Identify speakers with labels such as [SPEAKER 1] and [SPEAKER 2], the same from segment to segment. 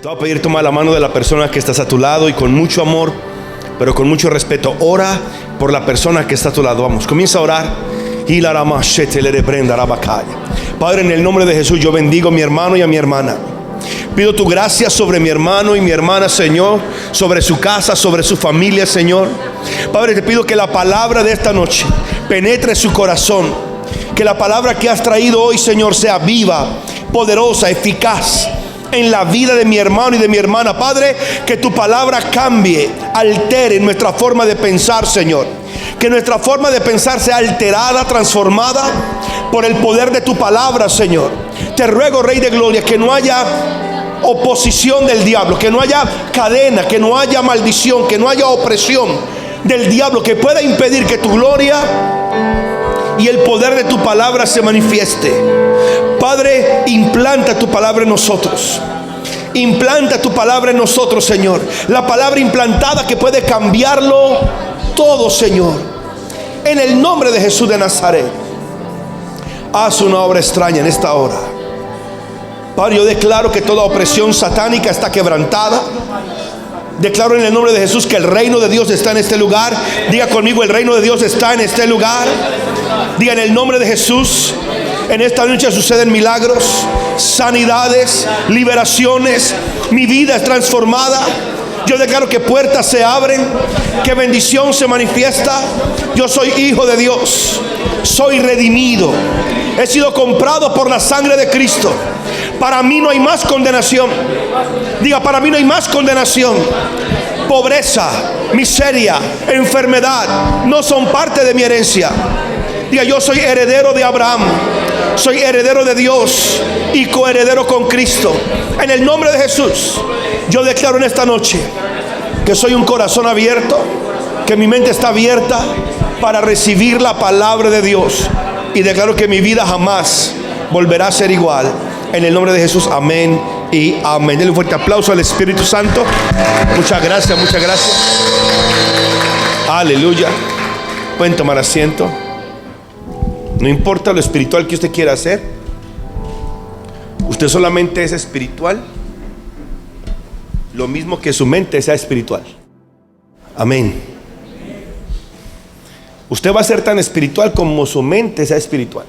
[SPEAKER 1] Te voy a pedir toma la mano de la persona que estás a tu lado y con mucho amor, pero con mucho respeto, ora por la persona que está a tu lado. Vamos, comienza a orar. Padre, en el nombre de Jesús, yo bendigo a mi hermano y a mi hermana. Pido tu gracia sobre mi hermano y mi hermana, Señor, sobre su casa, sobre su familia, Señor. Padre, te pido que la palabra de esta noche penetre su corazón. Que la palabra que has traído hoy, Señor, sea viva, poderosa, eficaz en la vida de mi hermano y de mi hermana. Padre, que tu palabra cambie, altere nuestra forma de pensar, Señor. Que nuestra forma de pensar sea alterada, transformada por el poder de tu palabra, Señor. Te ruego, Rey de Gloria, que no haya oposición del diablo, que no haya cadena, que no haya maldición, que no haya opresión del diablo que pueda impedir que tu gloria y el poder de tu palabra se manifieste. Padre, implanta tu palabra en nosotros. Implanta tu palabra en nosotros, Señor. La palabra implantada que puede cambiarlo todo, Señor. En el nombre de Jesús de Nazaret, haz una obra extraña en esta hora. Padre, yo declaro que toda opresión satánica está quebrantada. Declaro en el nombre de Jesús que el reino de Dios está en este lugar. Diga conmigo, el reino de Dios está en este lugar. Diga, en el nombre de Jesús, en esta noche suceden milagros, sanidades, liberaciones. Mi vida es transformada. Yo declaro que puertas se abren, que bendición se manifiesta. Yo soy hijo de Dios, soy redimido, he sido comprado por la sangre de Cristo. Para mí no hay más condenación. Diga, para mí no hay más condenación. Pobreza, miseria, enfermedad no son parte de mi herencia. Diga, yo soy heredero de Abraham, soy heredero de Dios y coheredero con Cristo. En el nombre de Jesús, yo declaro en esta noche que soy un corazón abierto, que mi mente está abierta para recibir la palabra de Dios. Y declaro que mi vida jamás volverá a ser igual. En el nombre de Jesús, amén y amén. Denle un fuerte aplauso al Espíritu Santo. Muchas gracias, muchas gracias. Aleluya. Pueden tomar asiento. No importa lo espiritual que usted quiera hacer, usted solamente es espiritual lo mismo que su mente sea espiritual. Amén. Usted va a ser tan espiritual como su mente sea espiritual.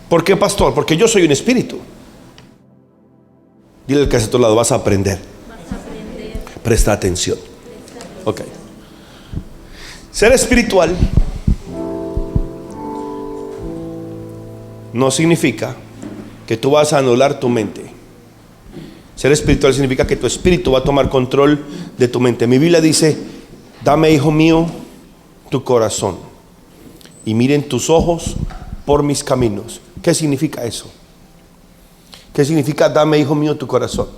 [SPEAKER 1] ¿Por qué, pastor? Porque yo soy un espíritu. Dile al que está a tu lado, vas a aprender. Presta atención. Ok. Ser espiritual no significa que tú vas a anular tu mente. Ser espiritual significa que tu espíritu va a tomar control de tu mente. Mi Biblia dice, dame, hijo mío, tu corazón y miren tus ojos por mis caminos. ¿Qué significa eso? ¿Qué significa dame, hijo mío, tu corazón?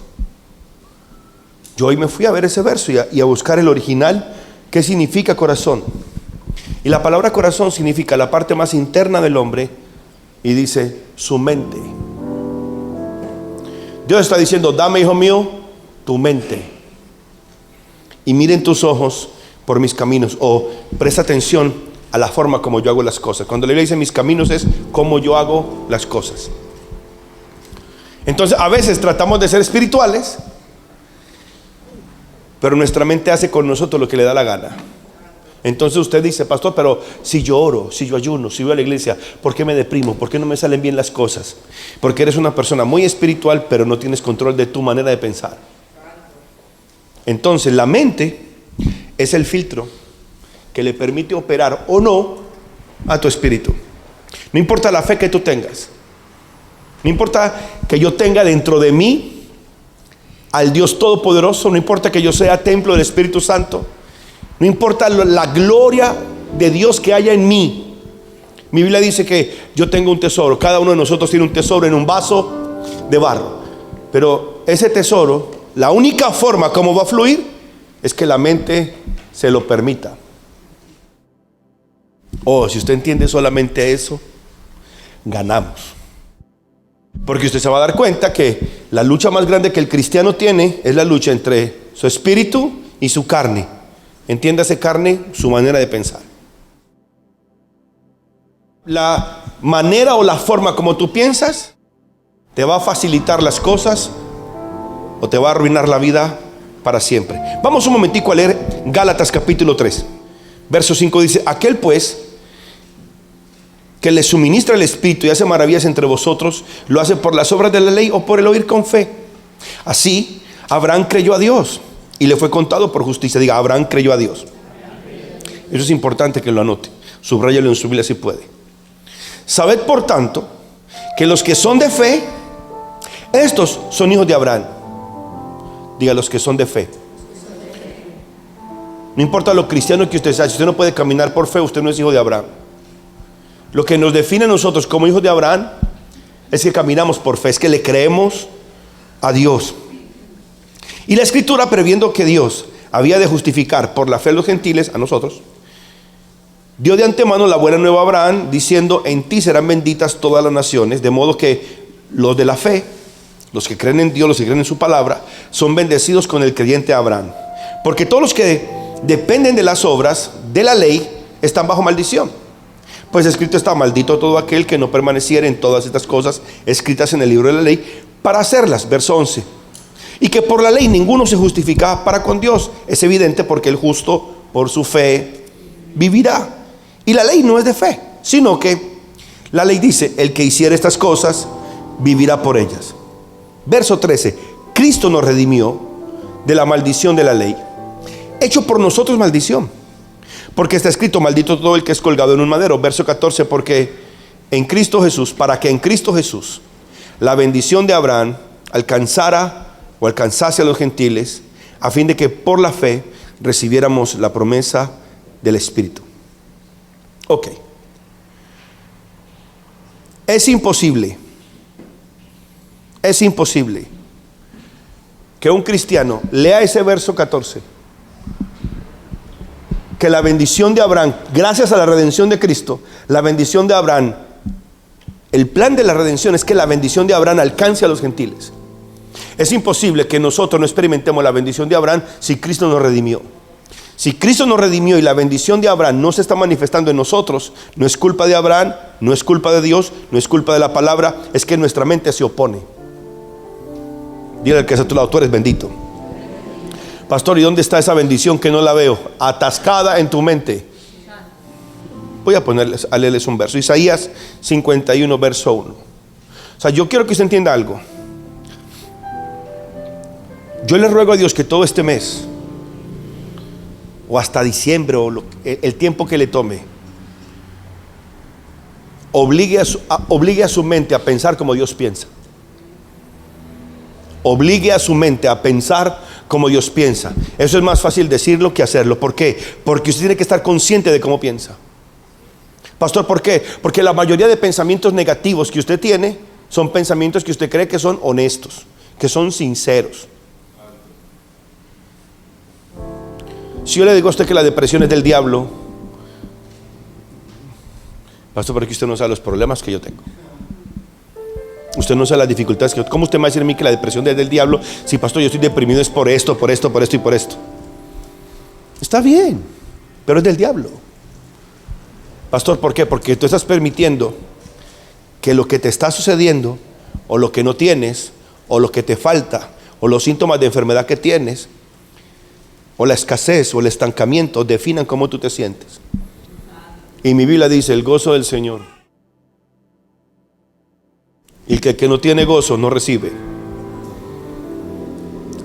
[SPEAKER 1] Yo hoy me fui a ver ese verso y a buscar el original. ¿Qué significa corazón? Y la palabra corazón significa la parte más interna del hombre. Y dice su mente. Dios está diciendo, dame, hijo mío, tu mente y miren tus ojos por mis caminos. O presta atención a la forma como yo hago las cosas. Cuando la Biblia dice mis caminos es como yo hago las cosas. Entonces a veces tratamos de ser espirituales, pero nuestra mente hace con nosotros lo que le da la gana. Entonces usted dice, pastor, pero si yo oro, si yo ayuno, si voy a la iglesia, ¿por qué me deprimo? ¿Por qué no me salen bien las cosas? Porque eres una persona muy espiritual, pero no tienes control de tu manera de pensar. Entonces la mente es el filtro que le permite operar o no a tu espíritu. No importa la fe que tú tengas, no importa que yo tenga dentro de mí al Dios Todopoderoso, no importa que yo sea templo del Espíritu Santo, no importa la gloria de Dios que haya en mí. Mi Biblia dice que yo tengo un tesoro. Cada uno de nosotros tiene un tesoro en un vaso de barro. Pero ese tesoro, la única forma como va a fluir es que la mente se lo permita. Oh, si usted entiende solamente eso, ganamos. Porque usted se va a dar cuenta que la lucha más grande que el cristiano tiene es la lucha entre su espíritu y su carne. Entiéndase, carne, su manera de pensar. La manera o la forma como tú piensas te va a facilitar las cosas o te va a arruinar la vida para siempre. Vamos un momentico a leer Gálatas capítulo 3. Verso 5 dice: aquel pues que le suministra el Espíritu y hace maravillas entre vosotros, ¿lo hace por las obras de la ley o por el oír con fe? Así, Abraham creyó a Dios y le fue contado por justicia. Diga: Abraham creyó a Dios. Eso es importante que lo anote. Subráyalo en su Biblia si puede. Sabed por tanto que los que son de fe, estos son hijos de Abraham. Diga: los que son de fe. No importa lo cristiano que usted sea, si usted no puede caminar por fe, usted no es hijo de Abraham. Lo que nos define a nosotros como hijos de Abraham es que caminamos por fe, es que le creemos a Dios. Y la Escritura, previendo que Dios había de justificar por la fe a los gentiles, a nosotros, dio de antemano la buena nueva a Abraham, diciendo: en ti serán benditas todas las naciones. De modo que los de la fe, los que creen en Dios, los que creen en su palabra, son bendecidos con el creyente Abraham. Porque todos los que dependen de las obras de la ley están bajo maldición. Pues escrito está: maldito todo aquel que no permaneciera en todas estas cosas escritas en el libro de la ley para hacerlas. Verso 11. Y que por la ley ninguno se justifica para con Dios. Es evidente, porque el justo por su fe vivirá. Y la ley no es de fe, sino que la ley dice: el que hiciera estas cosas vivirá por ellas. Verso 13. Cristo nos redimió de la maldición de la ley, hecho por nosotros maldición, porque está escrito: maldito todo el que es colgado en un madero. Verso 14. Porque en Cristo Jesús, para que en Cristo Jesús la bendición de Abraham alcanzara o alcanzase a los gentiles, a fin de que por la fe recibiéramos la promesa del Espíritu. Ok. Es imposible que un cristiano lea ese verso 14, que la bendición de Abraham, gracias a la redención de Cristo, la bendición de Abraham, el plan de la redención es que la bendición de Abraham alcance a los gentiles. Es imposible que nosotros no experimentemos la bendición de Abraham si Cristo nos redimió. Si Cristo nos redimió y la bendición de Abraham no se está manifestando en nosotros, no es culpa de Abraham, no es culpa de Dios, no es culpa de la palabra, es que nuestra mente se opone. Dile al que está a tu lado: tú eres bendito. Pastor, ¿y dónde está esa bendición que no la veo? Atascada en tu mente. Voy a leerles un verso. Isaías 51, verso 1. O sea, yo quiero que usted entienda algo. Yo le ruego a Dios que todo este mes, o hasta diciembre, o el tiempo que le tome, obligue a su mente a pensar como Dios piensa. Obligue a su mente a pensar como Dios piensa. Eso es más fácil decirlo que hacerlo. ¿Por qué? Porque usted tiene que estar consciente de cómo piensa. Pastor, ¿por qué? Porque la mayoría de pensamientos negativos que usted tiene son pensamientos que usted cree que son honestos, que son sinceros. Si yo le digo a usted que la depresión es del diablo, pastor, porque usted no sabe los problemas que yo tengo. Usted no sabe las dificultades que yo tengo. ¿Cómo usted me va a decir a mí que la depresión es del diablo? Si, pastor, yo estoy deprimido es por esto, por esto, por esto y por esto. Está bien, pero es del diablo. Pastor, ¿por qué? Porque tú estás permitiendo que lo que te está sucediendo, o lo que no tienes, o lo que te falta, o los síntomas de enfermedad que tienes, o la escasez o el estancamiento, definan cómo tú te sientes. Y mi Biblia dice: el gozo del Señor. Y el que no tiene gozo no recibe.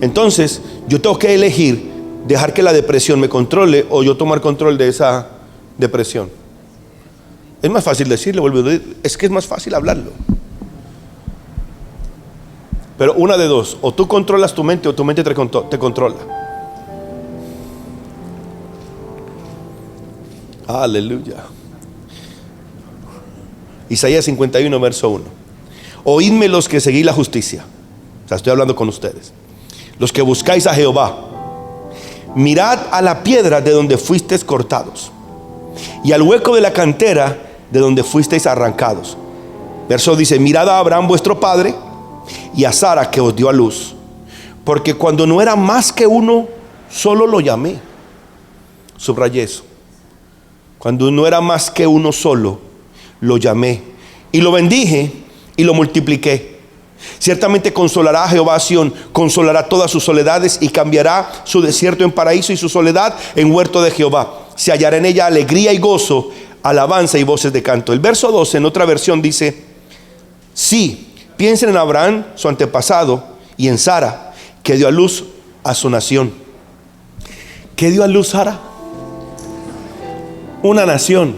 [SPEAKER 1] Entonces yo tengo que elegir dejar que la depresión me controle, o yo tomar control de esa depresión. Es más fácil decirlo, es que es más fácil hablarlo. Pero una de dos: o tú controlas tu mente, o tu mente te controla. Aleluya. Isaías 51, verso 1. Oídme los que seguís la justicia. O sea, estoy hablando con ustedes, los que buscáis a Jehová. Mirad a la piedra de donde fuisteis cortados, y al hueco de la cantera de donde fuisteis arrancados. Verso dice: mirad a Abraham vuestro padre, y a Sara que os dio a luz, porque cuando no era más que uno solo lo llamé. Subrayé eso. Cuando no era más que uno solo lo llamé, y lo bendije y lo multipliqué. Ciertamente consolará a Jehová a Sión, consolará todas sus soledades y cambiará su desierto en paraíso y su soledad en huerto de Jehová. Se hallará en ella alegría y gozo, alabanza y voces de canto. El verso 12 en otra versión dice: sí, piensen en Abraham, su antepasado, y en Sara, que dio a luz a su nación. ¿Qué dio a luz Sara? Una nación.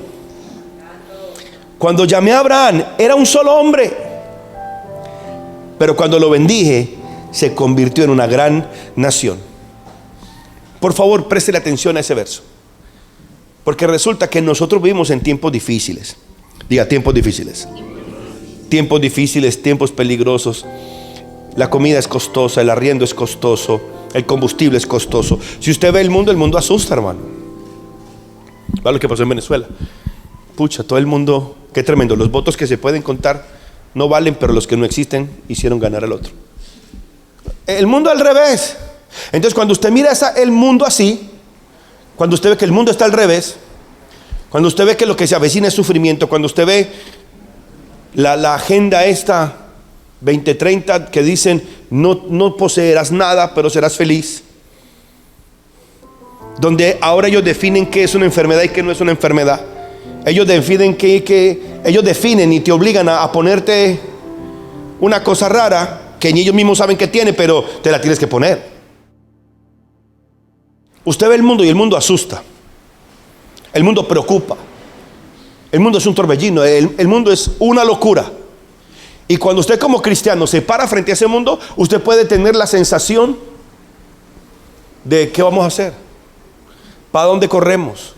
[SPEAKER 1] Cuando llamé a Abraham era un solo hombre, pero cuando lo bendije se convirtió en una gran nación. Por favor, preste atención a ese verso, porque resulta que nosotros vivimos en tiempos difíciles. Diga, tiempos difíciles. Tiempos difíciles, tiempos peligrosos. La comida es costosa, el arriendo es costoso, el combustible es costoso. Si usted ve el mundo asusta, hermano. Va lo que pasó en Venezuela. Pucha, todo el mundo, qué tremendo. Los votos que se pueden contar no valen, pero los que no existen hicieron ganar al otro. El mundo al revés. Entonces, cuando usted mira el mundo así, cuando usted ve que el mundo está al revés, cuando usted ve que lo que se avecina es sufrimiento, cuando usted ve la agenda esta 2030 que dicen no poseerás nada, pero serás feliz, donde ahora ellos definen qué es una enfermedad y qué no es una enfermedad. Ellos definen ellos definen y te obligan a ponerte una cosa rara que ni ellos mismos saben que tiene, pero te la tienes que poner. Usted ve el mundo y el mundo asusta. El mundo preocupa. El mundo es un torbellino. El mundo es una locura. Y cuando usted como cristiano se para frente a ese mundo, usted puede tener la sensación de ¿qué vamos a hacer? ¿Para dónde corremos?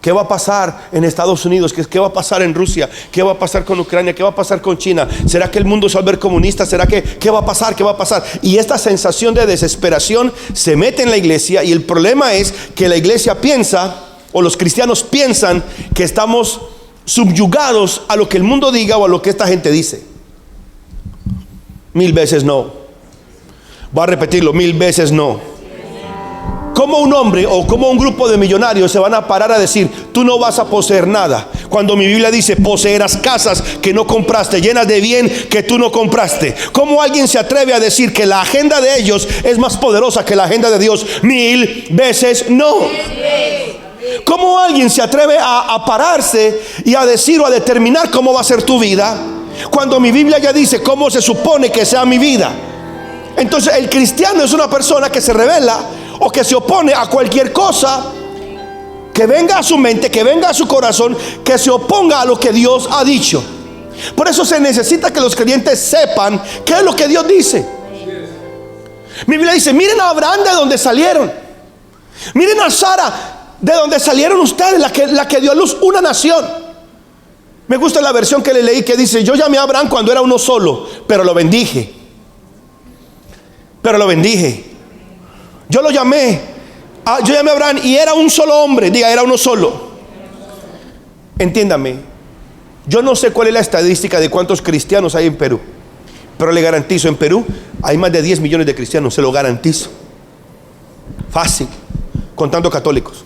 [SPEAKER 1] ¿Qué va a pasar en Estados Unidos? ¿Qué va a pasar en Rusia? ¿Qué va a pasar con Ucrania? ¿Qué va a pasar con China? ¿Será que el mundo se va a ver comunista? ¿Será que qué va a pasar? ¿Qué va a pasar? Y esta sensación de desesperación se mete en la iglesia, y el problema es que la iglesia piensa, o los cristianos piensan, que estamos subyugados a lo que el mundo diga o a lo que esta gente dice. 1000 veces no. Voy a repetirlo, 1000 veces no. ¿Cómo un hombre o como un grupo de millonarios se van a parar a decir tú no vas a poseer nada, cuando mi Biblia dice poseerás casas que no compraste, llenas de bien que tú no compraste? ¿Cómo alguien se atreve a decir que la agenda de ellos es más poderosa que la agenda de Dios? 1000 veces no. ¿Cómo alguien se atreve a pararse y a decir o a determinar cómo va a ser tu vida, cuando mi Biblia ya dice cómo se supone que sea mi vida? Entonces el cristiano es una persona que se revela o que se opone a cualquier cosa que venga a su mente, que venga a su corazón, que se oponga a lo que Dios ha dicho. Por eso se necesita que los creyentes sepan qué es lo que Dios dice. Mi Biblia dice: miren a Abraham de donde salieron, miren a Sara de donde salieron ustedes, la que dio a luz una nación. Me gusta la versión que le leí, que dice: yo llamé a Abraham cuando era uno solo, pero lo bendije. Pero lo bendije. Yo llamé a Abraham y era un solo hombre. Diga, era uno solo. Entiéndame, yo no sé cuál es la estadística de cuántos cristianos hay en Perú, pero le garantizo, en Perú hay más de 10 millones de cristianos, se lo garantizo. Fácil, contando católicos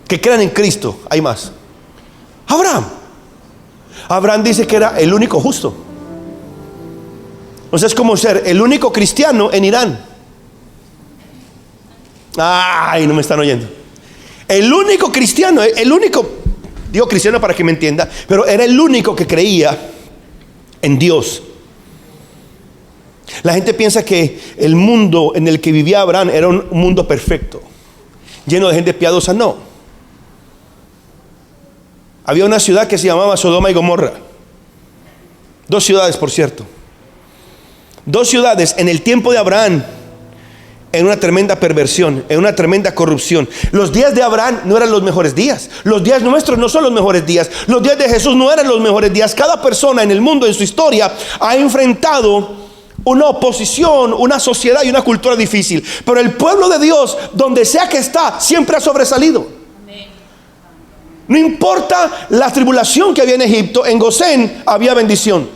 [SPEAKER 1] que crean en Cristo, hay más. Abraham dice que era el único justo. O sea, es como ser el único cristiano en Irán. Ay, no me están oyendo. El único cristiano, digo cristiano para que me entienda, pero era el único que creía en Dios. La gente piensa que el mundo en el que vivía Abraham era un mundo perfecto, lleno de gente piadosa. No. Había una ciudad que se llamaba Sodoma y Gomorra. 2 ciudades, por cierto. 2 ciudades en el tiempo de Abraham, en una tremenda perversión, en una tremenda corrupción. Los días de Abraham no eran los mejores días. Los días nuestros no son los mejores días. Los días de Jesús no eran los mejores días. Cada persona en el mundo, en su historia, ha enfrentado una oposición, una sociedad y una cultura difícil. Pero el pueblo de Dios, donde sea que está, siempre ha sobresalido. No importa la tribulación que había en Egipto, en Gosén había bendición.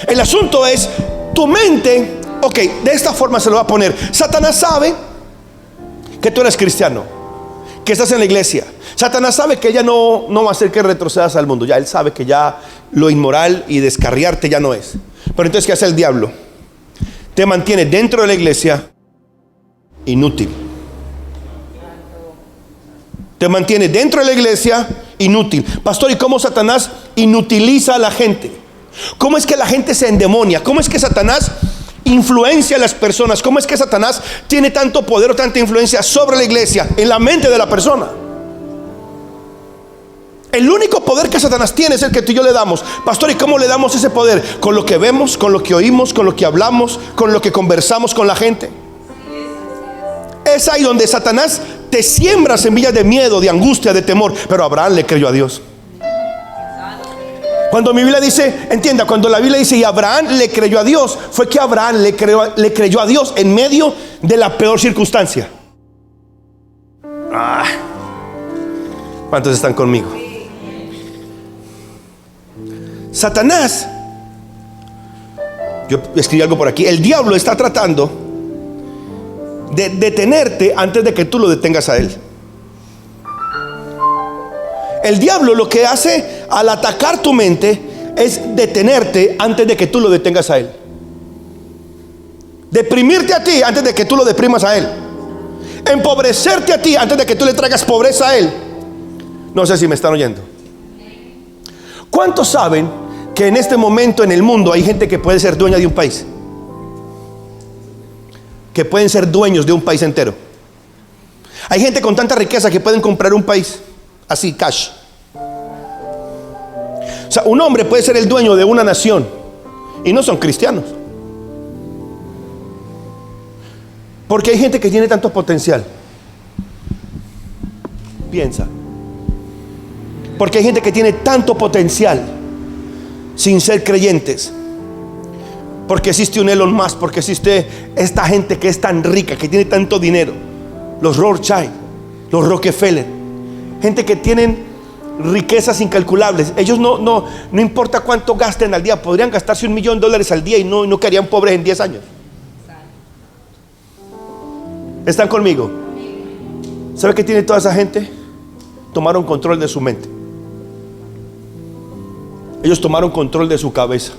[SPEAKER 1] El asunto es tu mente. Ok, de esta forma se lo va a poner. Satanás sabe que tú eres cristiano, que estás en la iglesia. Satanás sabe que ya no va a hacer que retrocedas al mundo. Ya él sabe que ya lo inmoral y descarriarte ya no es. Pero entonces, ¿qué hace el diablo? Te mantiene dentro de la iglesia inútil. Te mantiene dentro de la iglesia inútil. Pastor, ¿y cómo Satanás inutiliza a la gente? ¿Cómo es que la gente se endemonia? ¿Cómo es que Satanás influencia a las personas? ¿Cómo es que Satanás tiene tanto poder o tanta influencia sobre la iglesia, en la mente de la persona? El único poder que Satanás tiene es el que tú y yo le damos. Pastor, ¿y cómo le damos ese poder? Con lo que vemos, con lo que oímos, con lo que hablamos, con lo que conversamos con la gente. Es ahí donde Satanás te siembra semillas de miedo, de angustia, de temor. Pero Abraham le creyó a Dios. Cuando mi Biblia dice, entienda, cuando la Biblia dice y Abraham le creyó a Dios, fue que Abraham le creyó a Dios en medio de la peor circunstancia. ¿Cuántos están conmigo? Satanás, yo escribí algo por aquí, el diablo está tratando de detenerte antes de que tú lo detengas a él. El diablo lo que hace al atacar tu mente es detenerte antes de que tú lo detengas a él. Deprimirte a ti antes de que tú lo deprimas a él. Empobrecerte a ti antes de que tú le traigas pobreza a él. No sé si me están oyendo. ¿Cuántos saben que en este momento en el mundo hay gente que puede ser dueña de un país? Que pueden ser dueños de un país entero. Hay gente con tanta riqueza que pueden comprar un país así, cash. O sea, un hombre puede ser el dueño de una nación y no son cristianos. Porque hay gente que tiene tanto potencial. Piensa. Porque hay gente que tiene tanto potencial sin ser creyentes. Porque existe un Elon Musk, porque existe esta gente que es tan rica, que tiene tanto dinero. Los Rothschild, los Rockefeller, gente que tienen riquezas incalculables. Ellos no importa cuánto gasten al día, podrían gastarse $1.000.000 al día y no quedarían pobres en 10 años. ¿Están conmigo? ¿Sabe qué tiene toda esa gente? Tomaron control de su mente. Ellos tomaron control de su cabeza.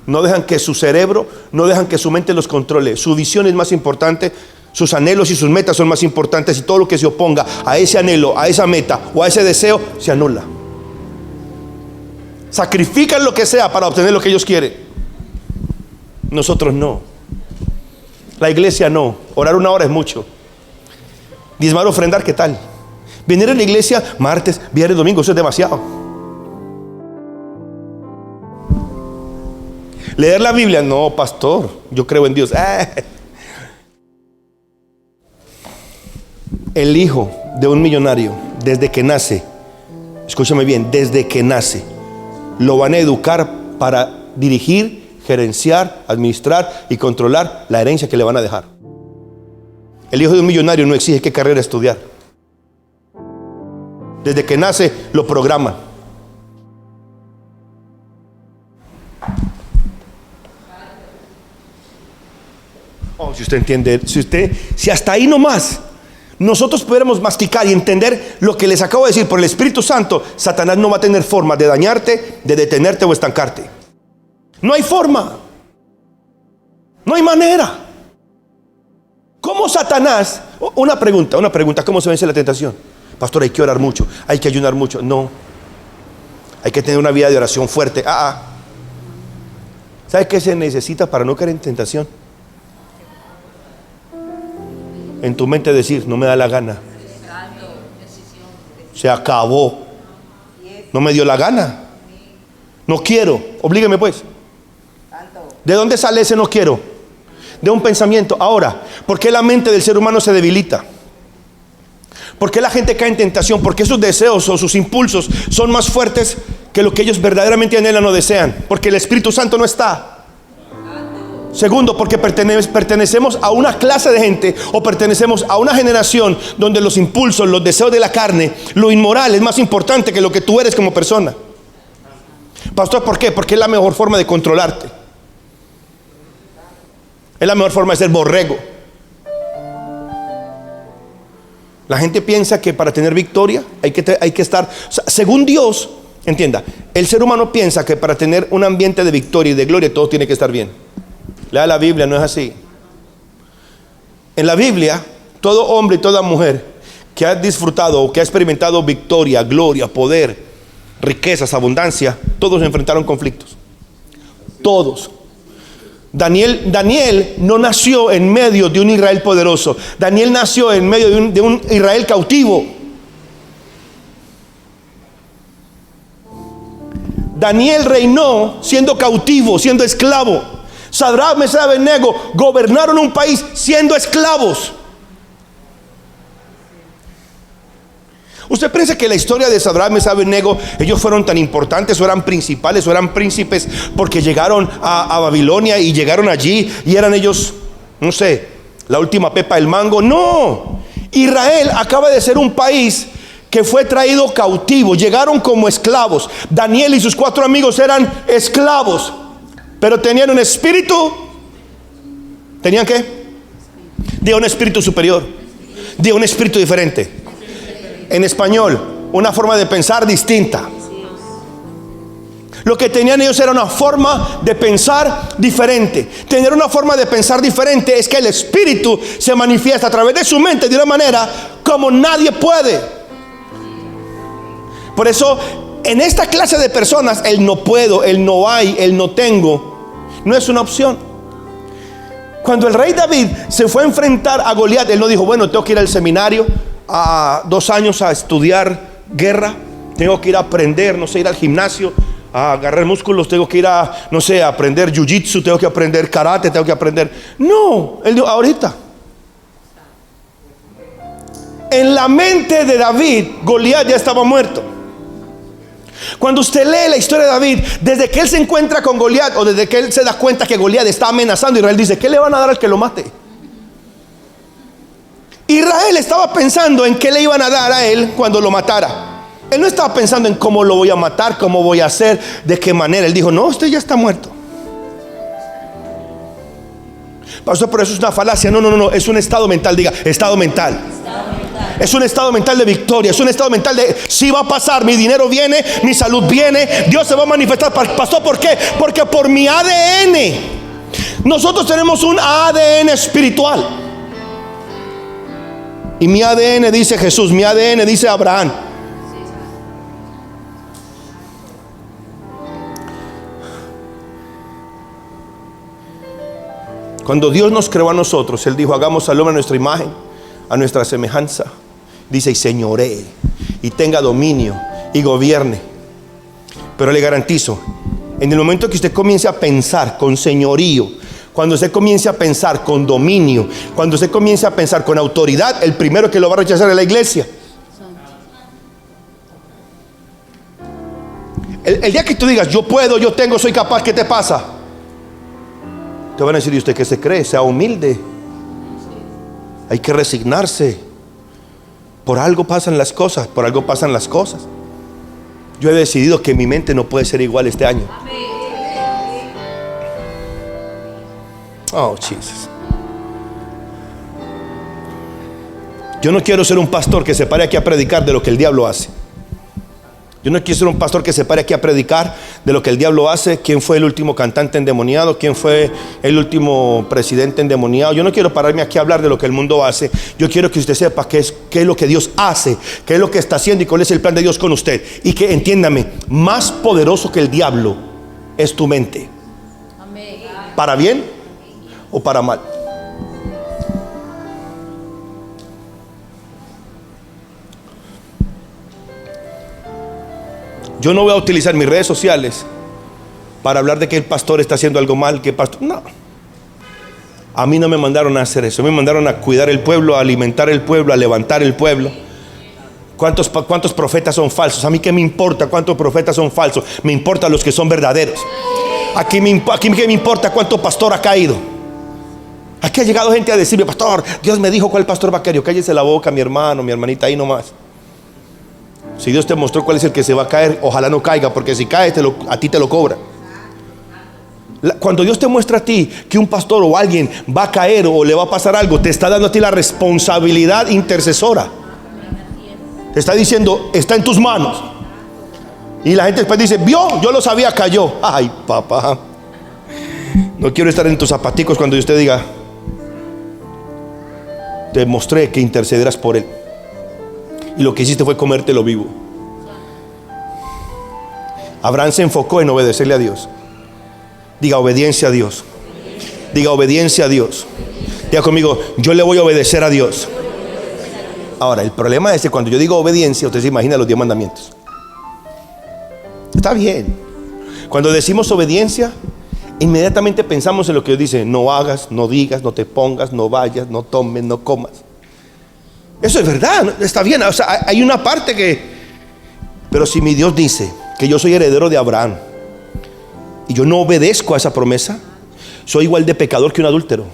[SPEAKER 1] No dejan que su cerebro, no dejan que su mente los controle. Su visión es más importante, sus anhelos y sus metas son más importantes, y todo lo que se oponga a ese anhelo, a esa meta o a ese deseo se anula. Sacrifican lo que sea para obtener lo que ellos quieren. Nosotros no. La iglesia no. Orar 1 hora es mucho. Diezmar, ofrendar, ¿qué tal? Venir a la iglesia martes, viernes, domingo, eso es demasiado. Leer la Biblia, no, pastor, yo creo en Dios. El hijo de un millonario, desde que nace, escúchame bien, desde que nace, lo van a educar para dirigir, gerenciar, administrar y controlar la herencia que le van a dejar. El hijo de un millonario no exige qué carrera estudiar. Desde que nace lo programa. Oh, si usted entiende, si hasta ahí nomás nosotros pudiéramos masticar y entender lo que les acabo de decir por el Espíritu Santo, Satanás no va a tener forma de dañarte, de detenerte o estancarte. No hay forma. No hay manera. ¿Cómo Satanás? Una pregunta, ¿cómo se vence la tentación? Pastor, hay que orar mucho, hay que ayunar mucho. No. Hay que tener una vida de oración fuerte. ¿Sabe qué se necesita para no caer en tentación? En tu mente decir, no me da la gana. Se acabó. No me dio la gana. No quiero. Oblígueme pues. ¿De dónde sale ese no quiero? De un pensamiento. Ahora, ¿por qué la mente del ser humano se debilita? ¿Por qué la gente cae en tentación? Porque sus deseos o sus impulsos son más fuertes que lo que ellos verdaderamente anhelan o desean. Porque el Espíritu Santo no está. Segundo, porque pertenecemos a una clase de gente o pertenecemos a una generación donde los impulsos, los deseos de la carne, lo inmoral es más importante que lo que tú eres como persona. Pastor, ¿por qué? Porque es la mejor forma de controlarte. Es la mejor forma de ser borrego. La gente piensa que para tener victoria hay que estar, o sea, según Dios, entienda, el ser humano piensa que para tener un ambiente de victoria y de gloria todo tiene que estar bien. Lea la Biblia, no es así. En la Biblia, todo hombre y toda mujer que ha disfrutado o que ha experimentado victoria, gloria, poder, riquezas, abundancia, todos enfrentaron conflictos. Todos. Daniel no nació en medio de un Israel poderoso. Daniel nació en medio de un Israel cautivo. Daniel reinó siendo cautivo, siendo esclavo. Sadrach, Mesach y Abednego gobernaron un país siendo esclavos. ¿Usted piensa que la historia de Sadrach, Mesach y Abednego, ellos fueron tan importantes o eran principales o eran príncipes porque llegaron a Babilonia y llegaron allí y eran ellos, no sé, la última pepa del mango? No, Israel acaba de ser un país que fue traído cautivo, llegaron como esclavos. Daniel y sus 4 amigos eran esclavos, pero tenían un espíritu. ¿Tenían qué? De un espíritu superior, de un espíritu diferente. En español, una forma de pensar distinta. Lo que tenían ellos era una forma de pensar diferente. Tener una forma de pensar diferente es que el espíritu se manifiesta a través de su mente de una manera como nadie puede. Por eso, en esta clase de personas, el no puedo, el no hay, el no tengo, no es una opción. Cuando el rey David se fue a enfrentar a Goliat, él no dijo, bueno, tengo que ir al seminario a 2 años a estudiar guerra, tengo que ir a aprender, no sé, ir al gimnasio a agarrar músculos, tengo que ir a, no sé, a aprender jiu-jitsu, tengo que aprender karate, tengo que aprender. No, él dijo, ahorita. En la mente de David, Goliat ya estaba muerto. Cuando usted lee la historia de David, desde que él se encuentra con Goliat o desde que él se da cuenta que Goliat está amenazando a Israel, dice, ¿qué le van a dar al que lo mate? Israel estaba pensando en qué le iban a dar a él cuando lo matara. Él no estaba pensando en cómo lo voy a matar, cómo voy a hacer, de qué manera. Él dijo, no, usted ya está muerto. Pastor, pero eso es una falacia. No, es un estado mental. Diga, estado mental. Es un estado mental de victoria. Es un estado mental de, sí va a pasar, mi dinero viene, mi salud viene, Dios se va a manifestar. Pastor, ¿por qué? Porque por mi ADN. Nosotros tenemos un ADN espiritual. Y mi ADN dice Jesús, mi ADN dice Abraham. Cuando Dios nos creó a nosotros, Él dijo, hagamos al hombre a nuestra imagen, a nuestra semejanza. Dice, y señoree, y tenga dominio, y gobierne. Pero le garantizo, en el momento que usted comience a pensar con señorío, cuando usted comience a pensar con dominio, cuando usted comience a pensar con autoridad, el primero que lo va a rechazar es la iglesia. El día que tú digas, yo puedo, yo tengo, soy capaz, ¿qué te pasa? Te van a decir, ¿y usted qué se cree? Sea humilde. Hay que resignarse. Por algo pasan las cosas, por algo pasan las cosas. Yo he decidido que mi mente no puede ser igual este año. Oh, Jesus. Yo no quiero ser un pastor que se pare aquí a predicar de lo que el diablo hace. Yo no quiero ser un pastor que se pare aquí a predicar de lo que el diablo hace. ¿Quién fue el último cantante endemoniado? ¿Quién fue el último presidente endemoniado? Yo no quiero pararme aquí a hablar de lo que el mundo hace. Yo quiero que usted sepa qué es lo que Dios hace, qué es lo que está haciendo y cuál es el plan de Dios con usted. Y que entiéndame, más poderoso que el diablo es tu mente. Amén. ¿Para bien o para mal? Yo no voy a utilizar mis redes sociales para hablar de que el pastor está haciendo algo mal, que el pastor, no. A mí no me mandaron a hacer eso. Me mandaron a cuidar el pueblo, a alimentar el pueblo, a levantar el pueblo. ¿Cuántos profetas son falsos? A mí qué me importa cuántos profetas son falsos. Me importa los que son verdaderos. Aquí qué me importa cuánto pastor ha caído. Aquí ha llegado gente a decirme, pastor, Dios me dijo cuál pastor va a caer. Cállese la boca, mi hermano, mi hermanita, ahí nomás. Si Dios te mostró cuál es el que se va a caer, ojalá no caiga, porque si cae a ti te lo cobra. Cuando Dios te muestra a ti que un pastor o alguien va a caer o le va a pasar algo, te está dando a ti la responsabilidad intercesora. Te está diciendo, está en tus manos. Y la gente después dice, vio, yo lo sabía, cayó. Ay, papá, no quiero estar en tus zapaticos cuando usted diga, te mostré que intercederás por él, y lo que hiciste fue comértelo vivo. Abraham se enfocó en obedecerle a Dios. Diga obediencia a Dios. Diga obediencia a Dios. Diga conmigo, yo le voy a obedecer a Dios. Ahora, el problema es que cuando yo digo obediencia, usted se imagina los 10 mandamientos. Está bien. Cuando decimos obediencia, inmediatamente pensamos en lo que Dios dice: no hagas, no digas, no te pongas, no vayas, no tomes, no comas. Eso es verdad, está bien. O sea, hay una parte que... Pero si mi Dios dice que yo soy heredero de Abraham y yo no obedezco a esa promesa, soy igual de pecador que un adúltero.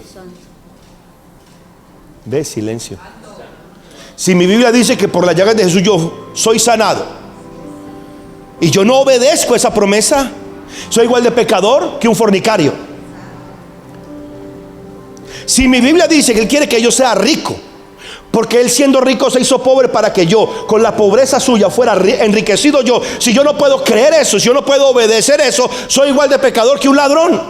[SPEAKER 1] Ve, silencio. Si mi Biblia dice que por las llagas de Jesús yo soy sanado y yo no obedezco a esa promesa, soy igual de pecador que un fornicario. Si mi Biblia dice que Él quiere que yo sea rico, porque Él siendo rico se hizo pobre para que yo con la pobreza suya fuera enriquecido yo, si yo no puedo creer eso, si yo no puedo obedecer eso, soy igual de pecador que un ladrón.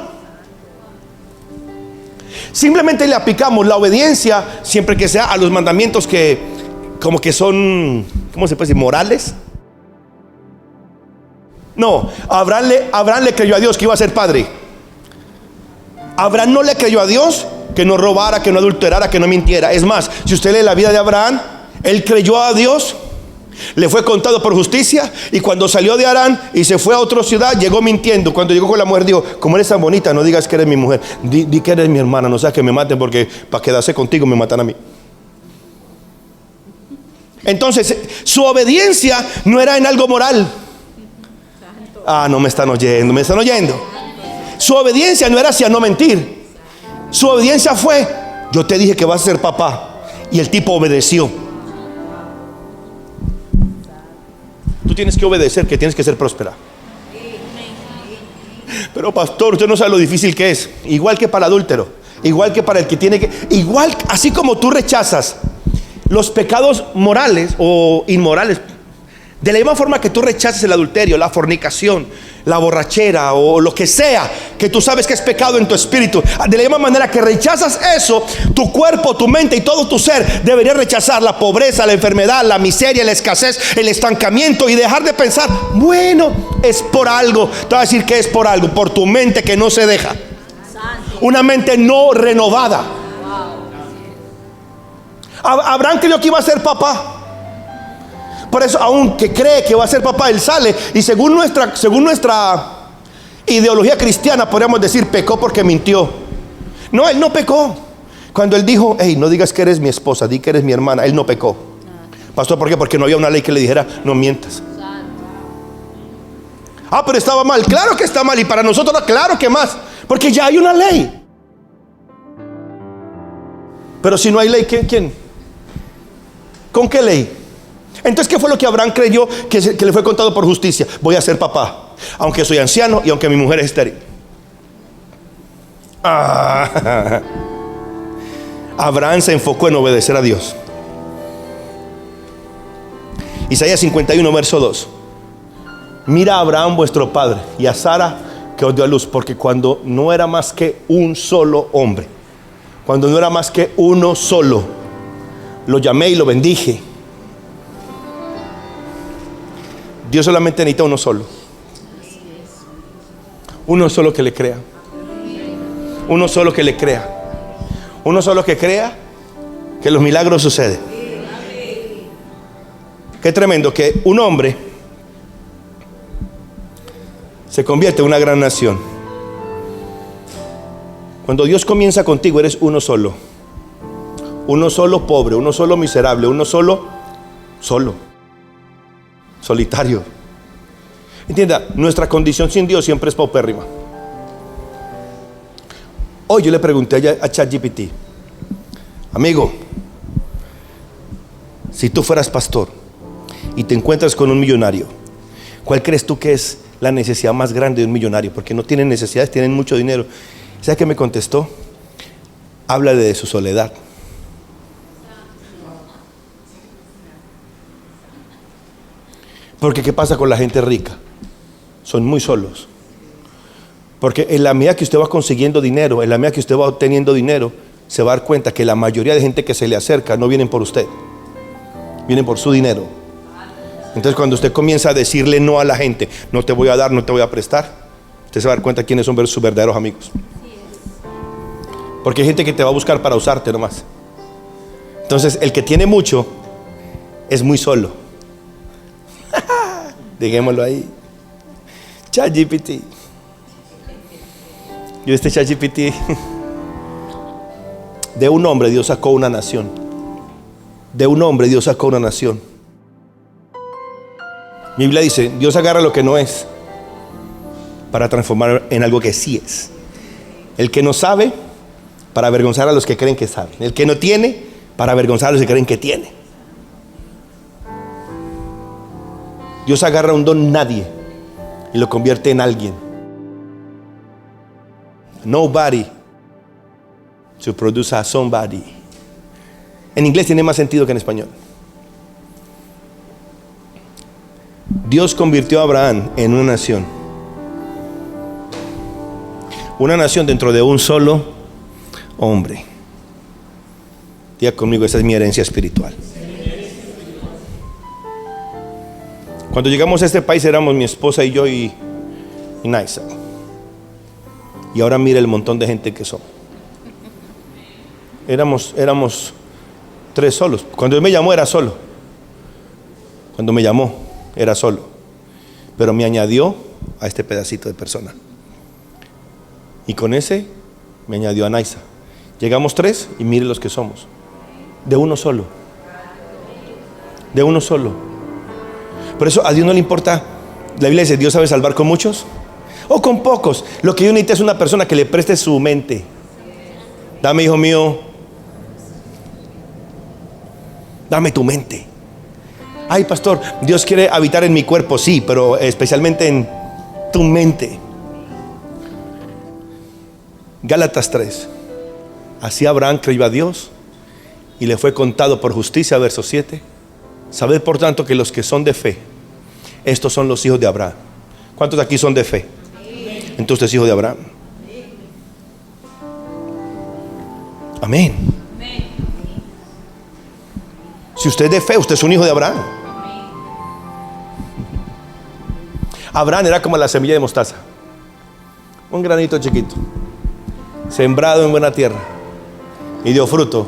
[SPEAKER 1] Simplemente le aplicamos la obediencia siempre que sea a los mandamientos que como que son, ¿cómo se puede decir? Morales. No, Abraham le creyó a Dios que iba a ser padre. Abraham no le creyó a Dios que no robara, que no adulterara, que no mintiera. Es más, si usted lee la vida de Abraham, él creyó a Dios, le fue contado por justicia, y cuando salió de Harán y se fue a otra ciudad, llegó mintiendo. Cuando llegó con la mujer, dijo: como eres tan bonita, no digas que eres mi mujer, di que eres mi hermana, no seas que me maten, porque para quedarse contigo me matan a mí. Entonces su obediencia no era en algo moral. No me están oyendo, me están oyendo. Su obediencia no era hacia no mentir. Su obediencia fue: yo te dije que vas a ser papá, y el tipo obedeció. Tú tienes que obedecer, que tienes que ser próspera. Pero pastor, usted no sabe lo difícil que es. Igual que para el adúltero, igual que para el que tiene que, igual, así como tú rechazas los pecados morales o inmorales, de la misma forma que tú rechazas el adulterio, la fornicación, la borrachera o lo que sea que tú sabes que es pecado en tu espíritu, de la misma manera que rechazas eso, tu cuerpo, tu mente y todo tu ser debería rechazar la pobreza, la enfermedad, la miseria, la escasez, el estancamiento, y dejar de pensar: bueno, es por algo. Te voy a decir que es por algo: por tu mente que no se deja, una mente no renovada. Abraham creyó que iba a ser papá. Por eso, aunque cree que va a ser papá, él sale y según nuestra ideología cristiana podríamos decir pecó porque mintió. No, él no pecó. Cuando él dijo: hey, no digas que eres mi esposa, di que eres mi hermana, él no pecó. Pastor, ¿por qué? Porque no había una ley que le dijera no mientas. Pero estaba mal. Claro que está mal, y para nosotros claro que más, porque ya hay una ley. Pero si no hay ley, ¿quién? ¿Con qué ley? Entonces, ¿qué fue lo que Abraham creyó que le fue contado por justicia? Voy a ser papá, aunque soy anciano y aunque mi mujer es estéril. Abraham se enfocó en obedecer a Dios. Isaías 51, verso 2. Mira a Abraham vuestro padre y a Sara que os dio a luz, porque cuando no era más que un solo hombre, cuando no era más que uno solo, lo llamé y lo bendije. Dios solamente necesita uno solo. Uno solo que le crea. Uno solo que le crea. Uno solo que crea que los milagros suceden. Qué tremendo que un hombre se convierte en una gran nación. Cuando Dios comienza contigo, eres uno solo. Uno solo pobre, uno solo miserable, uno solo solitario. Entienda, nuestra condición sin Dios siempre es paupérrima. Hoy yo le pregunté a ChatGPT: amigo, si tú fueras pastor y te encuentras con un millonario, ¿cuál crees tú que es la necesidad más grande de un millonario? Porque no tienen necesidades, tienen mucho dinero. ¿Sabes qué me contestó? Háblale de su soledad. Porque ¿qué pasa con la gente rica? son muy solos. Porque en la medida que usted va consiguiendo dinero, en la medida que usted va obteniendo dinero, se va a dar cuenta que la mayoría de gente que se le acerca no vienen por usted, vienen por su dinero. Entonces cuando usted comienza a decirle no a la gente, no te voy a dar, no te voy a prestar, usted se va a dar cuenta quiénes son sus verdaderos amigos. Porque hay gente que te va a buscar para usarte nomás. Entonces el que tiene mucho es muy solo. Dejémoslo ahí. ChatGPT. Yo ChatGPT. De un hombre Dios sacó una nación. De un hombre Dios sacó una nación. Mi Biblia dice, Dios agarra lo que no es para transformar en algo que sí es. El que no sabe, para avergonzar a los que creen que saben. El que no tiene, para avergonzar a los que creen que tiene. Dios agarra un don nadie y lo convierte en alguien. Nobody to produce a somebody. En inglés tiene más sentido que en español. Dios convirtió a Abraham en una nación. Una nación dentro de un solo hombre. Diga conmigo, esa es mi herencia espiritual. Cuando llegamos a este país éramos mi esposa y yo y Naisa. Y ahora mira el montón de gente que somos. Éramos 3 solos. Cuando él me llamó era solo. Cuando me llamó era solo. Pero me añadió a este pedacito de persona. Y con ese me añadió a Naisa. Llegamos 3 y mire los que somos. De uno solo. De uno solo. Por eso a Dios no le importa. La Biblia dice, Dios sabe salvar con muchos o con pocos. Lo que Dios necesita es una persona que le preste su mente. Dame, hijo mío, dame tu mente. Ay, pastor, Dios quiere habitar en mi cuerpo, sí, pero especialmente en tu mente. Gálatas 3. Así Abraham creyó a Dios y le fue contado por justicia, verso 7. Sabed por tanto que los que son de fe, estos son los hijos de Abraham. ¿Cuántos de aquí son de fe? Entonces usted es hijo de Abraham. Amén. Si usted es de fe, usted es un hijo de Abraham. Abraham era como la semilla de mostaza. Un granito chiquito, sembrado en buena tierra, y dio fruto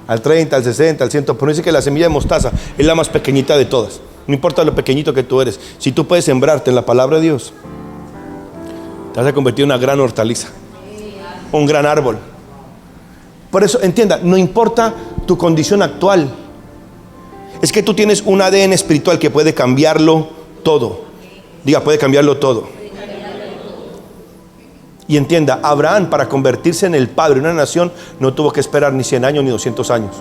[SPEAKER 1] al 30, al 60, al 100. Pero dice que la semilla de mostaza es la más pequeñita de todas. No importa lo pequeñito que tú eres, si tú puedes sembrarte en la palabra de Dios, te vas a convertir en una gran hortaliza, un gran árbol. Por eso entienda, no importa tu condición actual, es que tú tienes un ADN espiritual que puede cambiarlo todo. Diga, puede cambiarlo todo. Y entienda, Abraham, para convertirse en el padre de una nación, no tuvo que esperar ni 100 años ni 200 años.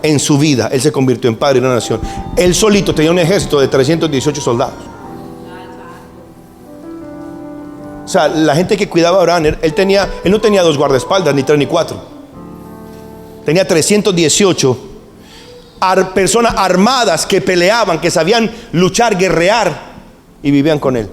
[SPEAKER 1] En su vida, él se convirtió en padre de una nación. Él solito tenía un ejército de 318 soldados. O sea, la gente que cuidaba a Abraham, él no tenía 2 guardaespaldas, ni 3 ni 4. Tenía 318 personas armadas que peleaban, que sabían luchar, guerrear, y vivían con él.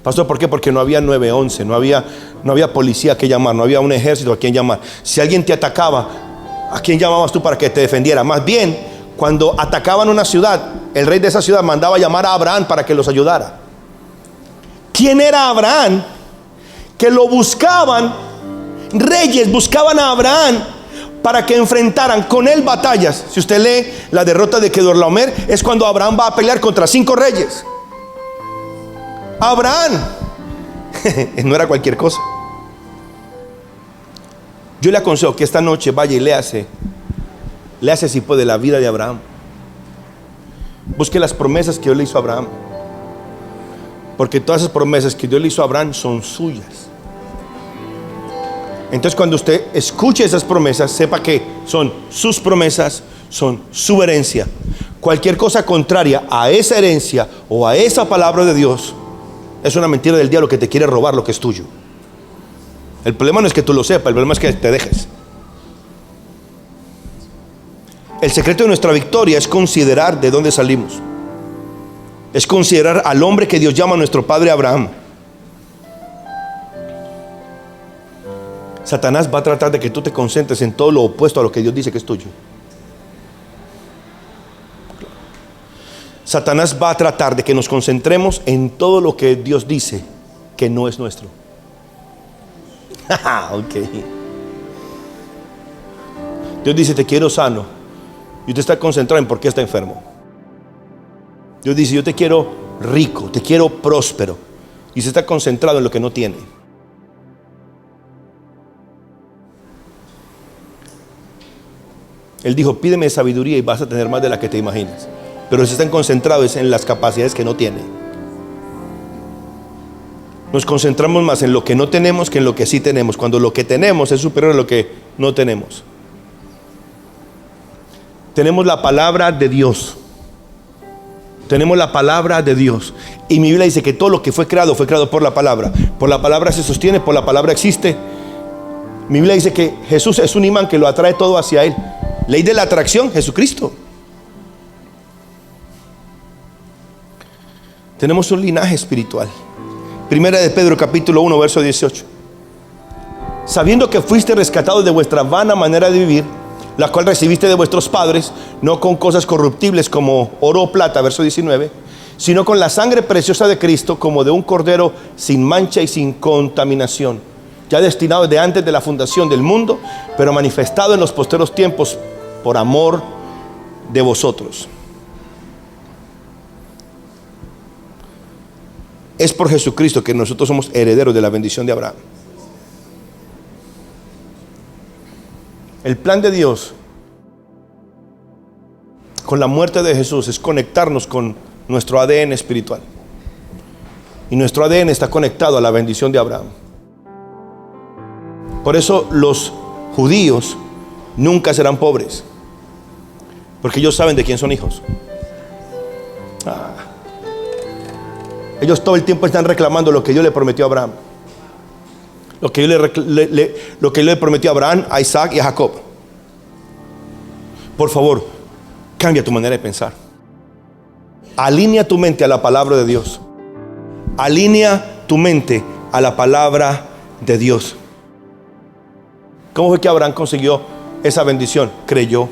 [SPEAKER 1] Pastor, ¿por qué? Porque no había 911, no había policía que llamar, no había un ejército a quien llamar. Si alguien te atacaba, ¿a quién llamabas tú para que te defendiera? Más bien, cuando atacaban una ciudad, el rey de esa ciudad mandaba llamar a Abraham para que los ayudara. ¿Quién era Abraham? Que lo buscaban, reyes buscaban a Abraham para que enfrentaran con él batallas. Si usted lee la derrota de Kedorlaomer, es cuando Abraham va a pelear contra 5 reyes. Abraham no era cualquier cosa. Yo le aconsejo que esta noche vaya y léase si puede la vida de Abraham. Busque las promesas que Dios le hizo a Abraham, porque todas esas promesas que Dios le hizo a Abraham son suyas. Entonces cuando usted escuche esas promesas, sepa que son sus promesas, son su herencia. Cualquier cosa contraria a esa herencia o a esa palabra de Dios es una mentira del diablo que te quiere robar lo que es tuyo. El problema no es que tú lo sepas, el problema es que te dejes. El secreto de nuestra victoria es considerar de dónde salimos. es considerar al hombre que Dios llama nuestro padre Abraham. Satanás va a tratar de que tú te concentres en todo lo opuesto a lo que Dios dice que es tuyo. Satanás va a tratar de que nos concentremos en todo lo que Dios dice que no es nuestro. Ok. Dios dice, te quiero sano, y usted está concentrado en por qué está enfermo. Dios dice, yo te quiero rico, te quiero próspero, y usted está concentrado en lo que no tiene. Él dijo, pídeme sabiduría y vas a tener más de la que te imaginas. Pero si están concentrados en las capacidades que no tiene. Nos concentramos más en lo que no tenemos que en lo que sí tenemos, cuando lo que tenemos es superior a lo que no tenemos. Tenemos la palabra de Dios. Tenemos la palabra de Dios. Y mi Biblia dice que todo lo que fue creado por la palabra. Por la palabra se sostiene, por la palabra existe. Mi Biblia dice que Jesús es un imán que lo atrae todo hacia Él. Ley de la atracción, Jesucristo. Tenemos un linaje espiritual. Primera de Pedro capítulo 1 verso 18. Sabiendo que fuiste rescatados de vuestra vana manera de vivir, la cual recibiste de vuestros padres, no con cosas corruptibles como oro o plata, verso 19, sino con la sangre preciosa de Cristo, como de un cordero sin mancha y sin contaminación, ya destinado de antes de la fundación del mundo, pero manifestado en los posteros tiempos por amor de vosotros. Es por Jesucristo que nosotros somos herederos de la bendición de Abraham. El plan de Dios con la muerte de Jesús es conectarnos con nuestro ADN espiritual. Y nuestro ADN está conectado a la bendición de Abraham. Por eso los judíos nunca serán pobres, porque ellos saben de quién son hijos. Ellos todo el tiempo están reclamando lo que Dios le prometió a Abraham. Lo que Dios le prometió a Abraham, a Isaac y a Jacob. Por favor, cambia tu manera de pensar. Alinea tu mente a la palabra de Dios. Alinea tu mente a la palabra de Dios. ¿Cómo fue que Abraham consiguió esa bendición? Creyó.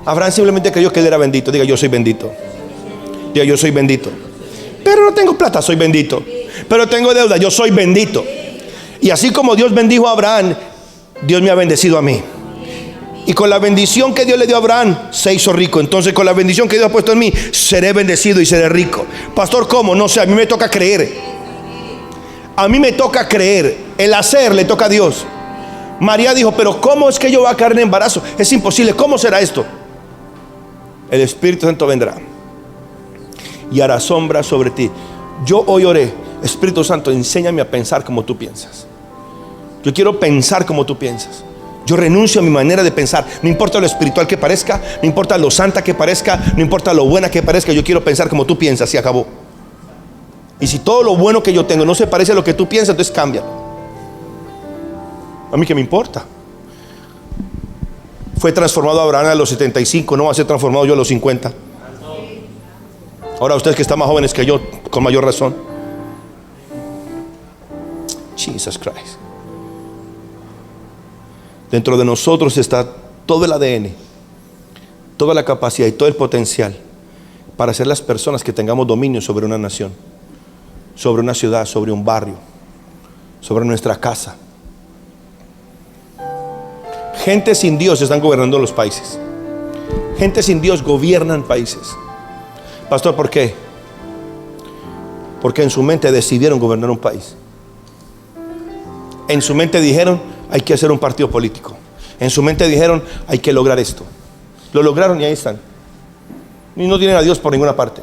[SPEAKER 1] Abraham simplemente creyó que él era bendito. Diga, yo soy bendito. Diga, yo soy bendito. Pero no tengo plata, soy bendito. Pero tengo deuda, yo soy bendito. Y así como Dios bendijo a Abraham, Dios me ha bendecido a mí. Y con la bendición que Dios le dio a Abraham, se hizo rico. Entonces con la bendición que Dios ha puesto en mí, seré bendecido y seré rico. Pastor, ¿cómo? No sé, a mí me toca creer. A mí me toca creer. El hacer le toca a Dios. María dijo, pero ¿cómo es que yo voy a caer en embarazo? Es imposible, ¿cómo será esto? El Espíritu Santo vendrá y hará sombra sobre ti. Yo hoy oré, Espíritu Santo, enséñame a pensar como tú piensas. Yo quiero pensar como tú piensas. Yo renuncio a mi manera de pensar. No importa lo espiritual que parezca, no importa lo santa que parezca, no importa lo buena que parezca. Yo quiero pensar como tú piensas y acabó. Y si todo lo bueno que yo tengo no se parece a lo que tú piensas, entonces cambia. A mí qué me importa. Fue transformado Abraham a los 75, no va a ser transformado yo a los 50. Ahora ustedes que están más jóvenes que yo, con mayor razón. Jesus Christ. Dentro de nosotros está todo el ADN, toda la capacidad y todo el potencial para ser las personas que tengamos dominio sobre una nación, sobre una ciudad, sobre un barrio, sobre nuestra casa. Gente sin Dios están gobernando los países. Gente sin Dios gobiernan países. Pastor, ¿por qué? Porque en su mente decidieron gobernar un país. En su mente dijeron, hay que hacer un partido político. En su mente dijeron, hay que lograr esto. Lo lograron y ahí están. Y no tienen a Dios por ninguna parte.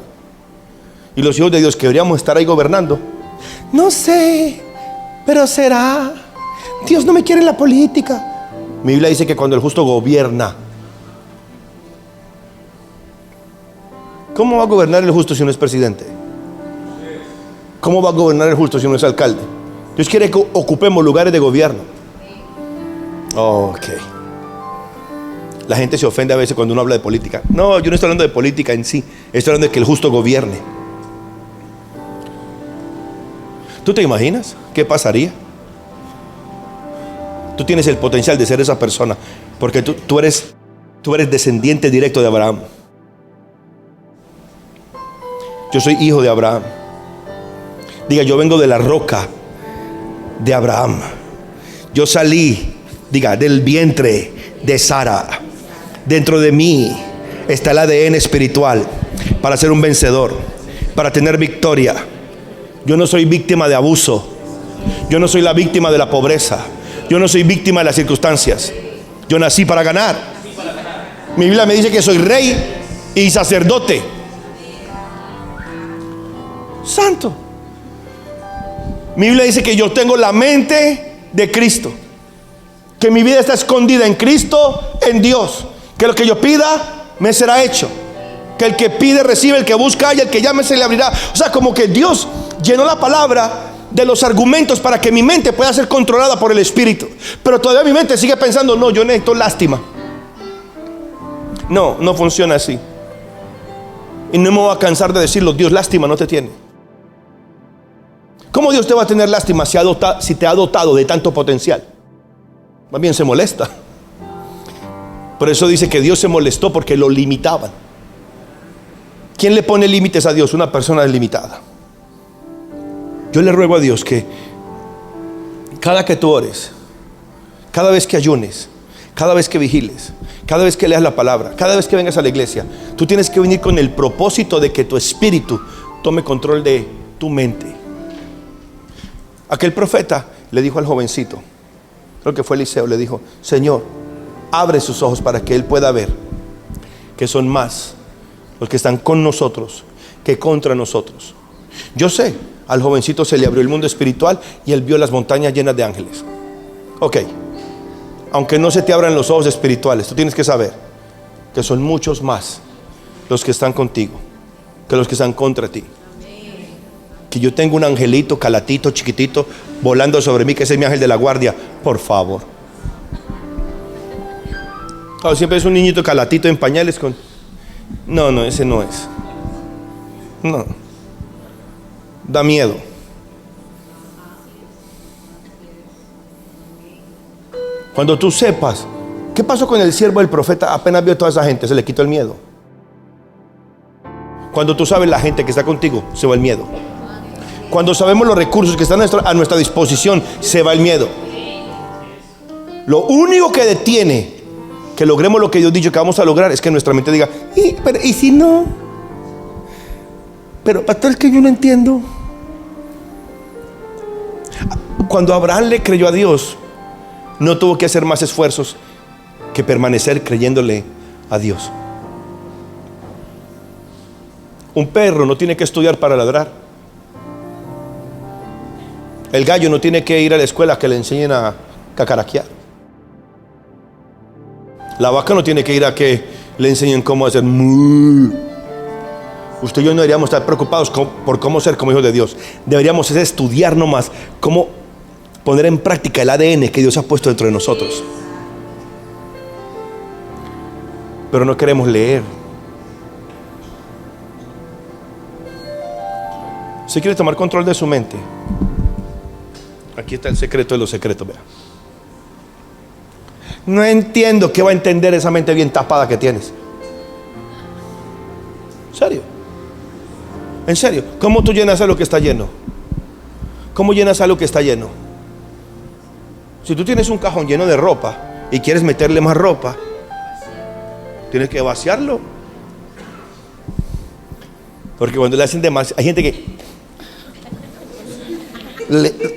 [SPEAKER 1] Y los hijos de Dios que deberíamos estar ahí gobernando, no sé, pero será. Dios no me quiere en la política. Mi Biblia dice que cuando el justo gobierna. ¿Cómo va a gobernar el justo si no es presidente? ¿Cómo va a gobernar el justo si no es alcalde? Dios quiere que ocupemos lugares de gobierno. Ok. La gente se ofende a veces cuando uno habla de política. No, yo no estoy hablando de política en sí. Estoy hablando de que el justo gobierne. ¿Tú te imaginas qué pasaría? Tú tienes el potencial de ser esa persona, porque tú eres descendiente directo de Abraham. Yo soy hijo de Abraham. Diga, yo vengo de la roca de Abraham. Yo salí, diga, del vientre de Sara. Dentro de mí está el ADN espiritual para ser un vencedor, para tener victoria. Yo no soy víctima de abuso. Yo no soy la víctima de la pobreza. Yo no soy víctima de las circunstancias. Yo nací para ganar. Mi Biblia me dice que soy rey y sacerdote. Santo. Mi Biblia dice que yo tengo la mente de Cristo, que mi vida está escondida en Cristo, en Dios, que lo que yo pida me será hecho, que el que pide recibe, el que busca halla, el que llame se le abrirá. O sea, como que Dios llenó la palabra de los argumentos para que mi mente pueda ser controlada por el Espíritu. Pero todavía mi mente sigue pensando, no, yo necesito lástima. No, no funciona así. Y no me voy a cansar de decirlo, Dios lástima no te tiene. ¿Cómo Dios te va a tener lástima si te ha dotado de tanto potencial? Más bien se molesta. Por eso dice que Dios se molestó porque lo limitaban. ¿Quién le pone límites a Dios? Una persona limitada. Yo le ruego a Dios que cada que tú ores, cada vez que ayunes, cada vez que vigiles, cada vez que leas la palabra, cada vez que vengas a la iglesia, tú tienes que venir con el propósito de que tu espíritu tome control de tu mente. Aquel profeta le dijo al jovencito, creo que fue Eliseo, le dijo, Señor, abre sus ojos para que él pueda ver que son más los que están con nosotros que contra nosotros. Yo sé, al jovencito se le abrió el mundo espiritual y él vio las montañas llenas de ángeles. Ok, aunque no se te abran los ojos espirituales, tú tienes que saber que son muchos más los que están contigo que los que están contra ti. Que yo tengo un angelito calatito, chiquitito, volando sobre mí, que ese es mi ángel de la guardia. Por favor. Oh, siempre es un niñito calatito en pañales con... No, ese no es. No. Da miedo. Cuando tú sepas qué pasó con el siervo del profeta, apenas vio a toda esa gente, se le quitó el miedo. Cuando tú sabes la gente que está contigo, se va el miedo. Cuando sabemos los recursos que están a nuestra disposición, se va el miedo. Lo único que detiene que logremos lo que Dios ha dicho que vamos a lograr es que nuestra mente diga, ¿y si no? Pero pastor, es que yo no entiendo. Cuando Abraham le creyó a Dios, no tuvo que hacer más esfuerzos que permanecer creyéndole a Dios. Un perro no tiene que estudiar para ladrar. El gallo no tiene que ir a la escuela que le enseñen a cacaraquear. La vaca no tiene que ir a que le enseñen cómo hacer mu. Usted y yo no deberíamos estar preocupados por cómo ser como hijos de Dios. Deberíamos estudiar nomás cómo poner en práctica el ADN que Dios ha puesto dentro de nosotros. Pero no queremos leer. Si quiere tomar control de su mente, aquí está el secreto de los secretos, vea. No entiendo qué va a entender esa mente bien tapada que tienes. ¿En serio? ¿En serio? ¿Cómo tú llenas algo que está lleno? ¿Cómo llenas algo que está lleno? Si tú tienes un cajón lleno de ropa y quieres meterle más ropa, tienes que vaciarlo. Porque cuando le hacen demasiado, hay gente que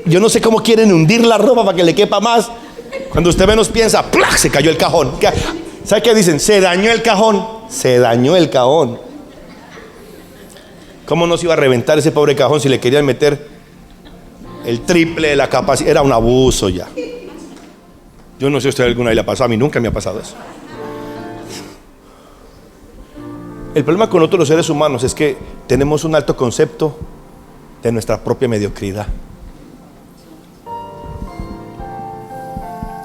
[SPEAKER 1] yo no sé cómo quieren hundir la ropa para que le quepa más. Cuando usted menos piensa, ¡plac!, se cayó el cajón. ¿Sabe qué dicen? Se dañó el cajón. Se dañó el cajón. ¿Cómo no se iba a reventar ese pobre cajón si le querían meter el triple de la capacidad? Era un abuso ya. Yo no sé si a usted alguna vez le ha pasado. A mí nunca me ha pasado eso. El problema con nosotros los seres humanos es que tenemos un alto concepto de nuestra propia mediocridad.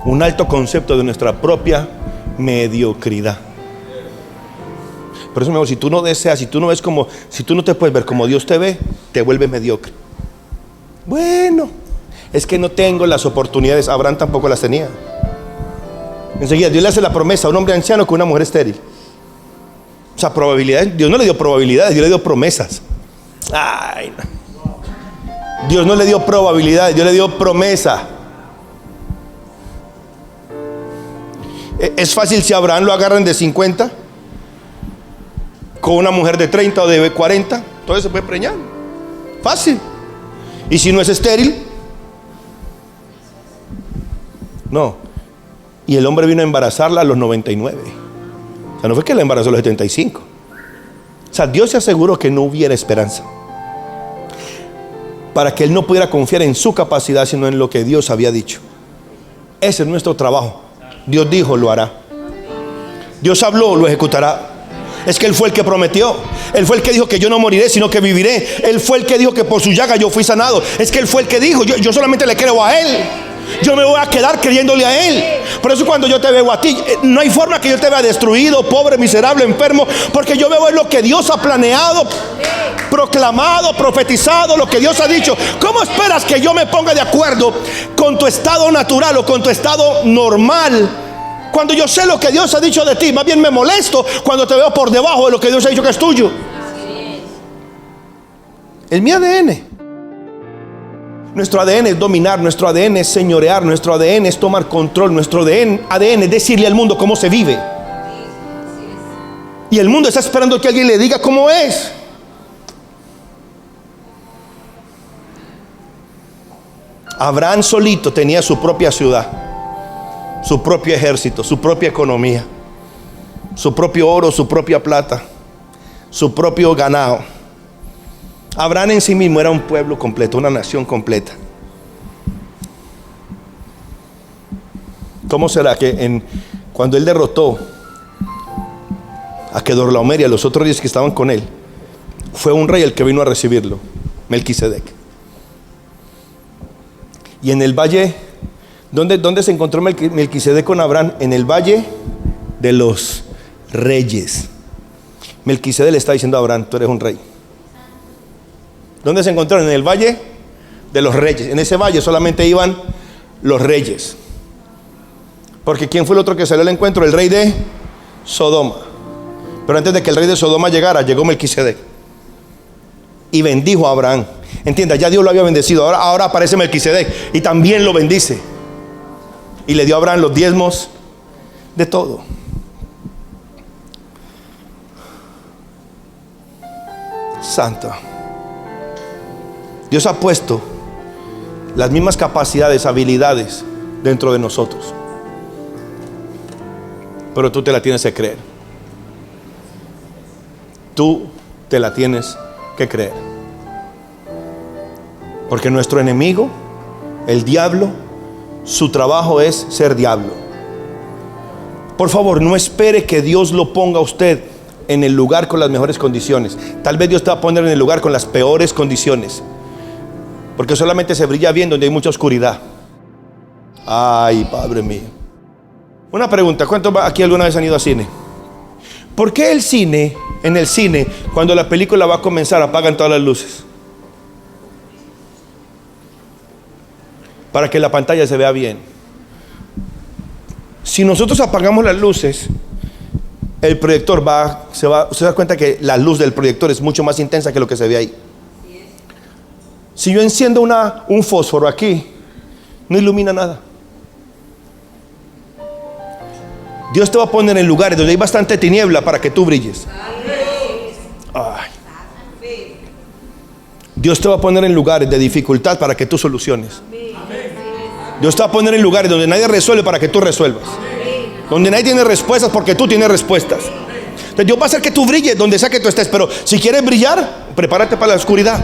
[SPEAKER 1] Un alto concepto de nuestra propia mediocridad. Por eso me digo, si tú no deseas, si tú no ves como, si tú no te puedes ver como Dios te ve, te vuelves mediocre. Bueno, es que no tengo las oportunidades. Abraham tampoco las tenía. Enseguida Dios le hace la promesa a un hombre anciano con una mujer estéril. O sea, probabilidades. Dios no le dio probabilidades, Dios le dio promesas. Ay, no. Dios no le dio probabilidades, Dios le dio promesa. Es fácil si a Abraham lo agarran de 50 con una mujer de 30 o de 40, entonces se puede preñar. Fácil. Y si no es estéril, no. Y el hombre vino a embarazarla a los 99. O sea, no fue que la embarazó a los 75. O sea, Dios se aseguró que no hubiera esperanza, para que él no pudiera confiar en su capacidad, sino en lo que Dios había dicho. Ese es nuestro trabajo. Dios dijo, lo hará. Dios habló, lo ejecutará. Es que Él fue el que prometió. Él fue el que dijo que yo no moriré, sino que viviré. Él fue el que dijo que por su llaga yo fui sanado. Es que Él fue el que dijo, yo solamente le creo a Él. Yo me voy a quedar creyéndole a Él. Por eso cuando yo te veo a ti, no hay forma que yo te vea destruido, pobre, miserable, enfermo, porque yo veo lo que Dios ha planeado, proclamado, profetizado, lo que Dios ha dicho. ¿Cómo esperas que yo me ponga de acuerdo con tu estado natural o con tu estado normal, cuando yo sé lo que Dios ha dicho de ti? Más bien me molesto cuando te veo por debajo de lo que Dios ha dicho que es tuyo. Es mi ADN. Nuestro ADN es dominar, nuestro ADN es señorear, nuestro ADN es tomar control, nuestro ADN es decirle al mundo cómo se vive. Y el mundo está esperando que alguien le diga cómo es. Abraham solito tenía su propia ciudad, su propio ejército, su propia economía, su propio oro, su propia plata, su propio ganado. Abraham en sí mismo era un pueblo completo, una nación completa. ¿Cómo será que cuando él derrotó a Kedorlaomer y a los otros reyes que estaban con él, fue un rey el que vino a recibirlo, Melquisedec? Y en el valle, ¿dónde se encontró Melquisedec con Abraham? En el valle de los reyes. Melquisedec le está diciendo a Abraham, tú eres un rey. ¿Dónde se encontraron? En el valle de los reyes. En ese valle solamente iban los reyes. Porque ¿quién fue el otro que salió al encuentro? El rey de Sodoma. Pero antes de que el rey de Sodoma llegara, llegó Melquisedec y bendijo a Abraham. Entienda, ya Dios lo había bendecido. Ahora aparece Melquisedec y también lo bendice. Y le dio a Abraham los diezmos de todo. Santo. Dios ha puesto las mismas capacidades, habilidades dentro de nosotros, pero tú te la tienes que creer. Tú te la tienes que creer. Porque nuestro enemigo, el diablo, su trabajo es ser diablo. Por favor, no espere que Dios lo ponga a usted en el lugar con las mejores condiciones. Tal vez Dios te va a poner en el lugar con las peores condiciones, porque solamente se brilla bien donde hay mucha oscuridad. Ay, Padre mío. Una pregunta, ¿cuántos aquí alguna vez han ido a cine? ¿Por qué en el cine, cuando la película va a comenzar, apagan todas las luces? Para que la pantalla se vea bien. Si nosotros apagamos las luces, el proyector usted se da cuenta que la luz del proyector es mucho más intensa que lo que se ve ahí. Si yo enciendo un fósforo aquí, no ilumina nada. Dios te va a poner en lugares donde hay bastante tiniebla para que tú brilles. Ay. Dios te va a poner en lugares de dificultad para que tú soluciones. Dios te va a poner en lugares donde nadie resuelve para que tú resuelvas. Donde nadie tiene respuestas porque tú tienes respuestas. Entonces Dios va a hacer que tú brilles donde sea que tú estés. Pero si quieres brillar, prepárate para la oscuridad.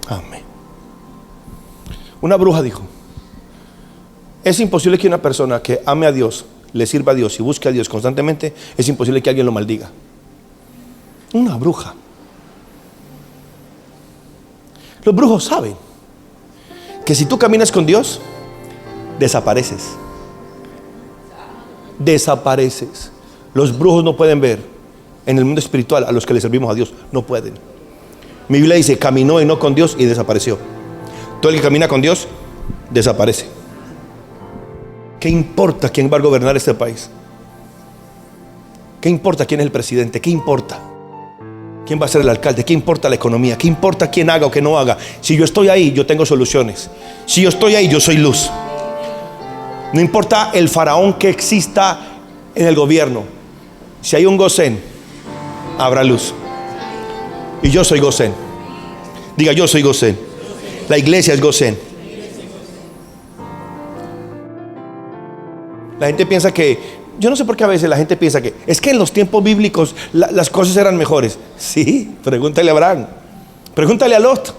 [SPEAKER 1] Amén. Una bruja dijo: es imposible que una persona que ame a Dios, le sirva a Dios y busque a Dios constantemente, es imposible que alguien lo maldiga. Una bruja. Los brujos saben que si tú caminas con Dios, desapareces. Desapareces. Los brujos no pueden ver en el mundo espiritual a los que le servimos a Dios. No pueden. Mi Biblia dice, caminó y no con Dios y desapareció. Todo el que camina con Dios, desaparece. ¿Qué importa quién va a gobernar este país? ¿Qué importa quién es el presidente? ¿Qué importa quién va a ser el alcalde? ¿Qué importa la economía? ¿Qué importa quién haga o qué no haga? Si yo estoy ahí, yo tengo soluciones. Si yo estoy ahí, yo soy luz. No importa el faraón que exista en el gobierno. Si hay un Gosén, habrá luz. Y yo soy Gosén. Diga, yo soy Gosén. La iglesia es Gosén. La gente piensa que, yo no sé por qué a veces la gente piensa que es que en los tiempos bíblicos las cosas eran mejores. Sí, pregúntale a Abraham, pregúntale a Lot.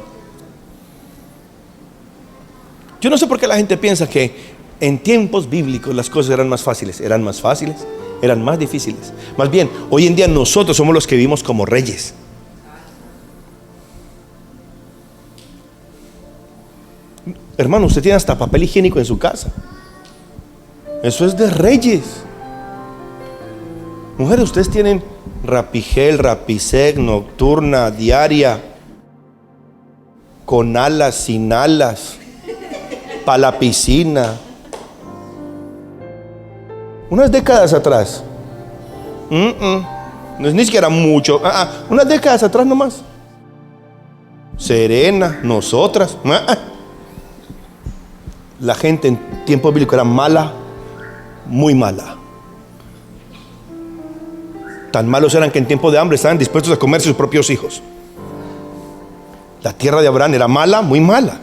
[SPEAKER 1] Yo no sé por qué la gente piensa que en tiempos bíblicos las cosas eran más fáciles. Eran más fáciles, eran más difíciles. Más bien, hoy en día nosotros somos los que vivimos como reyes. Hermano, usted tiene hasta papel higiénico en su casa. Eso es de reyes. Mujeres, ustedes tienen Rapigel, Rapicec, Nocturna, Diaria, con alas, sin alas, para la piscina. Unas décadas atrás, no es ni siquiera mucho, unas décadas atrás nomás. Serena, nosotras. La gente en tiempo bíblico era mala, muy mala. Tan malos eran que en tiempo de hambre estaban dispuestos a comer sus propios hijos. La tierra de Abraham era mala, muy mala.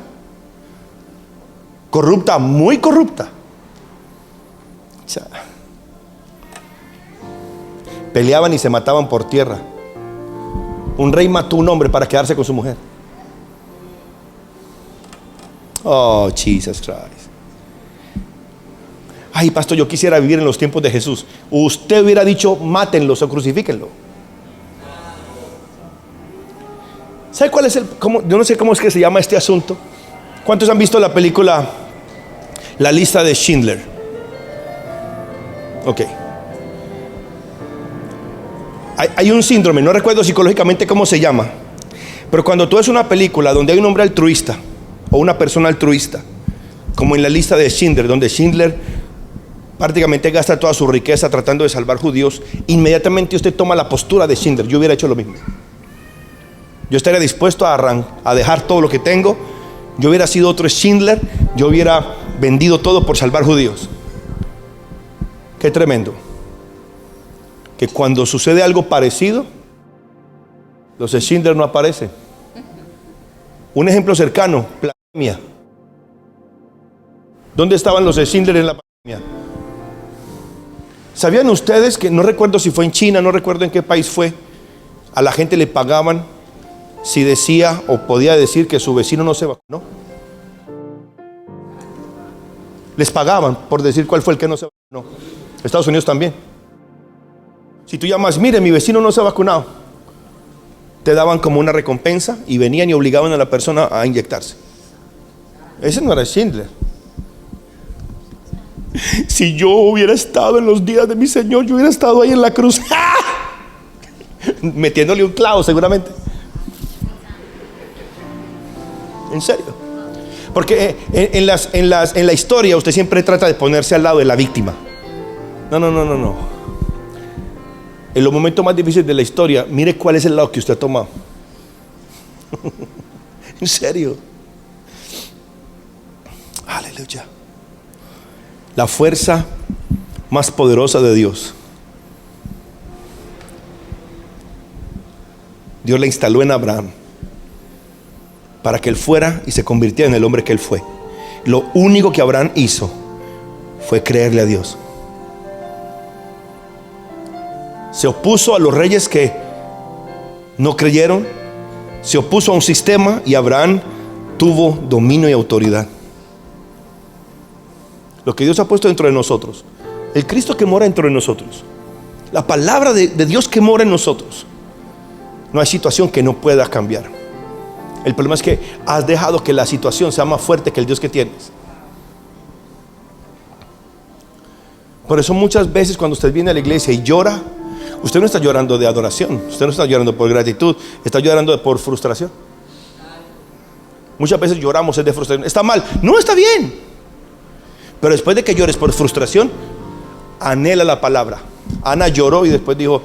[SPEAKER 1] Corrupta, muy corrupta. Peleaban y se mataban por tierra. Un rey mató a un hombre para quedarse con su mujer. Oh, Jesus Christ. Ay, pastor, yo quisiera vivir en los tiempos de Jesús. Usted hubiera dicho, mátenlos o crucifíquenlo. ¿Sabe cuál es yo no sé cómo es que se llama este asunto? ¿Cuántos han visto la película La lista de Schindler? Ok. Hay un síndrome, no recuerdo psicológicamente cómo se llama, pero cuando tú ves una película donde hay un hombre altruista o una persona altruista, como en La lista de Schindler, donde Schindler prácticamente gasta toda su riqueza tratando de salvar judíos, inmediatamente usted toma la postura de Schindler. Yo hubiera hecho lo mismo. Yo estaría dispuesto a dejar todo lo que tengo. Yo hubiera sido otro Schindler. Yo hubiera vendido todo por salvar judíos. Qué tremendo que cuando sucede algo parecido, los Schindler no aparecen. Un ejemplo cercano, la pandemia. ¿Dónde estaban los Schindler en la pandemia? ¿Sabían ustedes que, no recuerdo si fue en China, no recuerdo en qué país fue, a la gente le pagaban si decía o podía decir que su vecino no se vacunó? Les pagaban por decir cuál fue el que no se vacunó. Estados Unidos también. Si tú llamas, mire, mi vecino no se ha vacunado, te daban como una recompensa y venían y obligaban a la persona a inyectarse. Ese no era Schindler. Si yo hubiera estado en los días de mi Señor, yo hubiera estado ahí en la cruz, metiéndole un clavo seguramente. En serio. Porque en la historia usted siempre trata de ponerse al lado de la víctima. No. En los momentos más difíciles de la historia, mire cuál es el lado que usted ha tomado. En serio. Aleluya. La fuerza más poderosa de Dios, Dios la instaló en Abraham para que él fuera y se convirtiera en el hombre que él fue. Lo único que Abraham hizo fue creerle a Dios. Se opuso a los reyes que no creyeron, se opuso a un sistema, y Abraham tuvo dominio y autoridad. Lo que Dios ha puesto dentro de nosotros, el Cristo que mora dentro de nosotros, la palabra de Dios que mora en nosotros, no hay situación que no pueda cambiar. El problema es que has dejado que la situación sea más fuerte que el Dios que tienes. Por eso muchas veces cuando usted viene a la iglesia y llora, usted no está llorando de adoración, usted no está llorando por gratitud, está llorando por frustración. Muchas veces lloramos es de frustración. Está mal, no, está bien. Pero después de que llores por frustración, anhela la palabra. Ana lloró y después dijo,